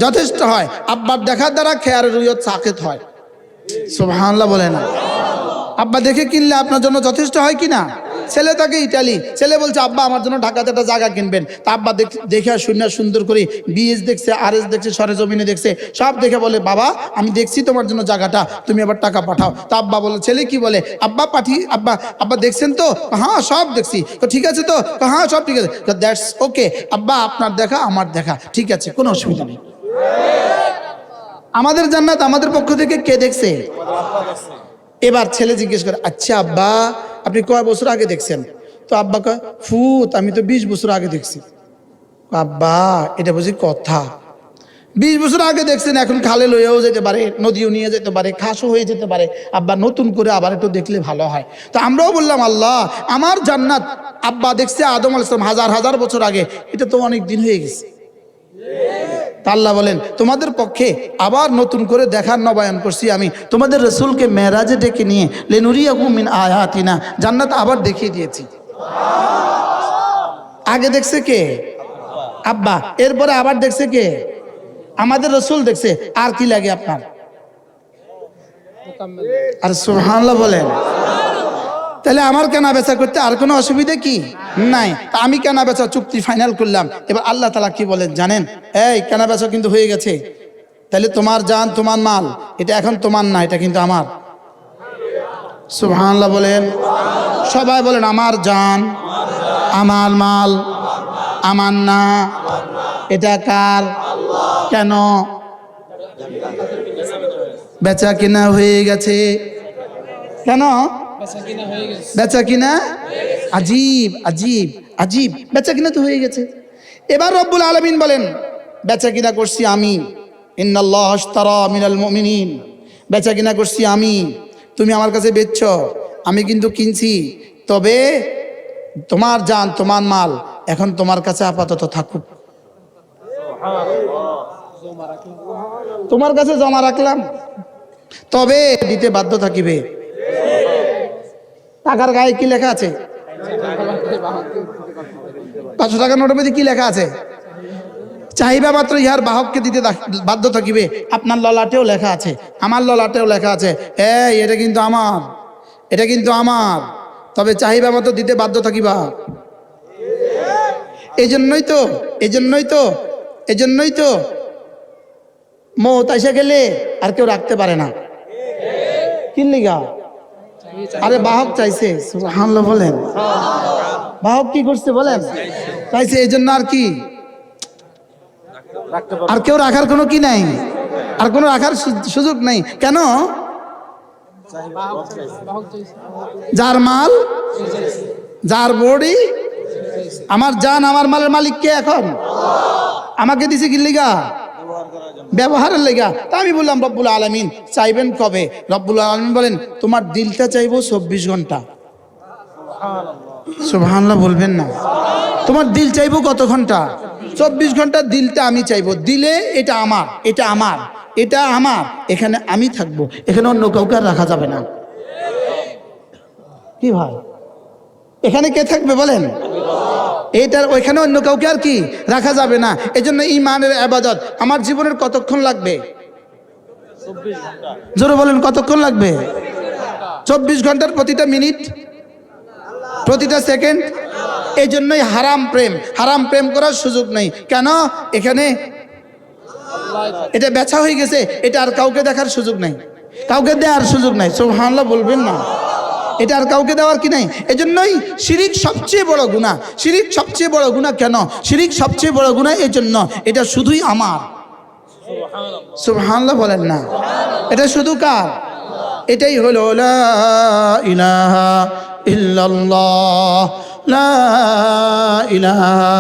যথেষ্ট হয়। আব্বার দেখার দ্বারা খেয়ার রুইয়ত সাকিত হয়। সুবহানাল্লাহ বলে না? আব্বা দেখে কিনলে আপনার জন্য যথেষ্ট হয় কি না? ছেলে থাকে ইটালি, ছেলে বলছে আব্বা আমার জন্য ঢাকাতে একটা জায়গা কিনবেন। তা আব্বা দেখে শুনে সুন্দর করে বিএস দেখছে, আরএস দেখছে, সরেজমিনে দেখছে, সব দেখে বলে বাবা আমি দেখছি তোমার জন্য জায়গাটা, তুমি আবার টাকা পাঠাও। তা আব্বা বলে, ছেলে কি বলে, আব্বা আব্বা দেখছেন তো? হ্যাঁ সব দেখছি। তো ঠিক আছে তো? হ্যাঁ সব ঠিক আছে। দ্যাটস ওকে আব্বা, আপনার দেখা আমার দেখা ঠিক আছে, কোনো অসুবিধা নেই। আমাদের জান্নাত আমাদের পক্ষ থেকে কে দেখছে? এবার ছেলে জিজ্ঞেস করে, আচ্ছা আব্বা আপনি কয় বছর আগে দেখছেন? তো আব্বা কয়, ফুত আমি তো 20 বছর আগে দেখছি। আব্বা এটা বুঝি কথা? 20 বছর আগে দেখছেন, এখন খালে লইয়াও যেতে পারে, নদীও নিয়ে যেতে পারে, খাসও হয়ে যেতে পারে। আব্বা নতুন করে আবার একটু দেখলে ভালো হয়। তো আমরাও বললাম আল্লাহ আমার জান্নাত আব্বা দেখছে আদম আলাইহিস সালাম হাজার হাজার বছর আগে, এটা তো অনেক দিন হয়ে গেছে। আল্লাহ বলেন তোমাদের পক্ষে আবার নতুন করে দেখার নবায়ন করছি আমি, তোমাদের রাসূলকে মেরাজে ডেকে নিয়ে লিনুরিয়াকুম মিন আয়াতিনা জান্নাত আবার দেখিয়ে দিয়েছি। আগে দেখছে কে? আব্বা। এরপরে আবার দেখছে কে? আমাদের রাসূল দেখছে। আর কি লাগে আপনার? আর সুবহানাল্লাহ বলেন। তাহলে আমার কেনা বেচা করতে আর কোনো অসুবিধা কি নাই? তা আমি কেনা বেচা চুক্তি ফাইনাল করলাম। এবার আল্লাহ তাআলা কি বলেন জানেন? এই কেনা বেচা কিন্তু হয়ে গেছে, তাহলে তোমার জান তোমার মাল এটা এখন তোমার না, এটা কিন্তু আমার। সুবহানাল্লাহ বলেন। সবাই বলেন আমার জান আমার মাল আমার না, এটা কার? কেন? বেচা কিনা হয়ে গেছে। কেন বেচা কিনা? আজীব আজীব আজীব, বেচা কিনা তো হয়ে গেছে। এবার রব্বুল আলামিন বলেন বেচা কিনা করছি আমি, ইন্নাল্লাহ আশতারা মিনাল মুমিনিন, বেচা কিনা করছি আমি, তুমি আমার কাছে বেচছো, আমি কিন্তু কিনছি, তবে তোমার জান তোমার মাল এখন তোমার কাছে আপাতত থাকুক। তোমার কাছে জমা রাখলাম, তবে দিতে বাধ্য থাকিবে। টাকার গায়ে কি লেখা আছে? 500 টাকার নোটের মধ্যে কি লেখা আছে? চাহিদা মাত্র ইহার বাহককে দিতে বাধ্য থাকিবে। আপনার ললাটেও লেখা আছে, আমার ললাটেও লেখা আছে, এই এটা কিন্তু আমার, এটা কিন্তু আমার, তবে চাহিদা মাত্র দিতে বাধ্য থাকিবা। এই জন্যই তো মৌত এসে গেলে আর কেউ রাখতে পারে না। কি লিগা? আরে বাহক চাইছে। সুবহানাল্লাহ বলেন। বাহক কি করছে বলেন? চাইছে, এই জন্য আর কি আর কেউ রাখার কোনো কি নাই, আর কোনো রাখার সুযোগ নাই। কেন? যার মাল যার বডি, আমার জান আমার মালের মালিক কে? এখন আমাকে দিছে কি লিগা? ব্যবহারের লেগা। তা আমি বললাম রব্বুল আলামিন চাইবেন কবে? রব্বুল আলামিন বলেন তোমার দিলটা চাইবো 24 ঘন্টা। সুবহানাল্লাহ বলবেন না? তোমার দিল চাইবো কত ঘন্টা? 24 ঘন্টা দিলটা আমি চাইবো। দিলে এটা আমার, এটা আমার, এটা আমার, এখানে আমি থাকবো, এখানে অন্য কাউকে আর রাখা যাবে না। কি ভাই এখানে কে থাকবে বলেন? এইটার ওইখানে অন্য কাউকে আর কি রাখা যাবে না। এজন্য ঈমানের ইবাদত আমার জীবনের কতক্ষণ লাগবে? জোরে বলেন কতক্ষণ লাগবে? 24 ঘন্টার প্রতিটা মিনিট, প্রতিটা সেকেন্ড। এই জন্যই হারাম প্রেম করার সুযোগ নেই। কেন? এখানে এটা বেচা হয়ে গেছে, এটা আর কাউকে দেখার সুযোগ নাই, কাউকে দেওয়ার সুযোগ নাই। সুবহানাল্লাহ বলবেন না? এটা আর কাউকে দেওয়ার কি নাই। এজন্যই শিরিক সবচেয়ে বড় গুনাহ। শিরিক সবচেয়ে বড় গুনাহ কেন? শিরিক সবচেয়ে বড় গুনাহ এই জন্য এটা শুধুই আমার। সুবহানাল্লাহ বলেন না? এটা শুধু কার? এটাই হলো লা ইলাহা ইল্লাল্লাহ, লা ইলাহা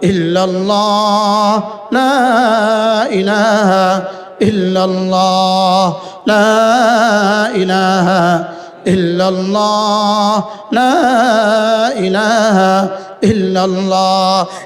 ইল্লাল্লাহ, লা ইলাহা ইল্লাল্লাহ, লা ইলাহা ইল্লাল্লাহ, লা ইলাহা ইল্লাল্লাহ।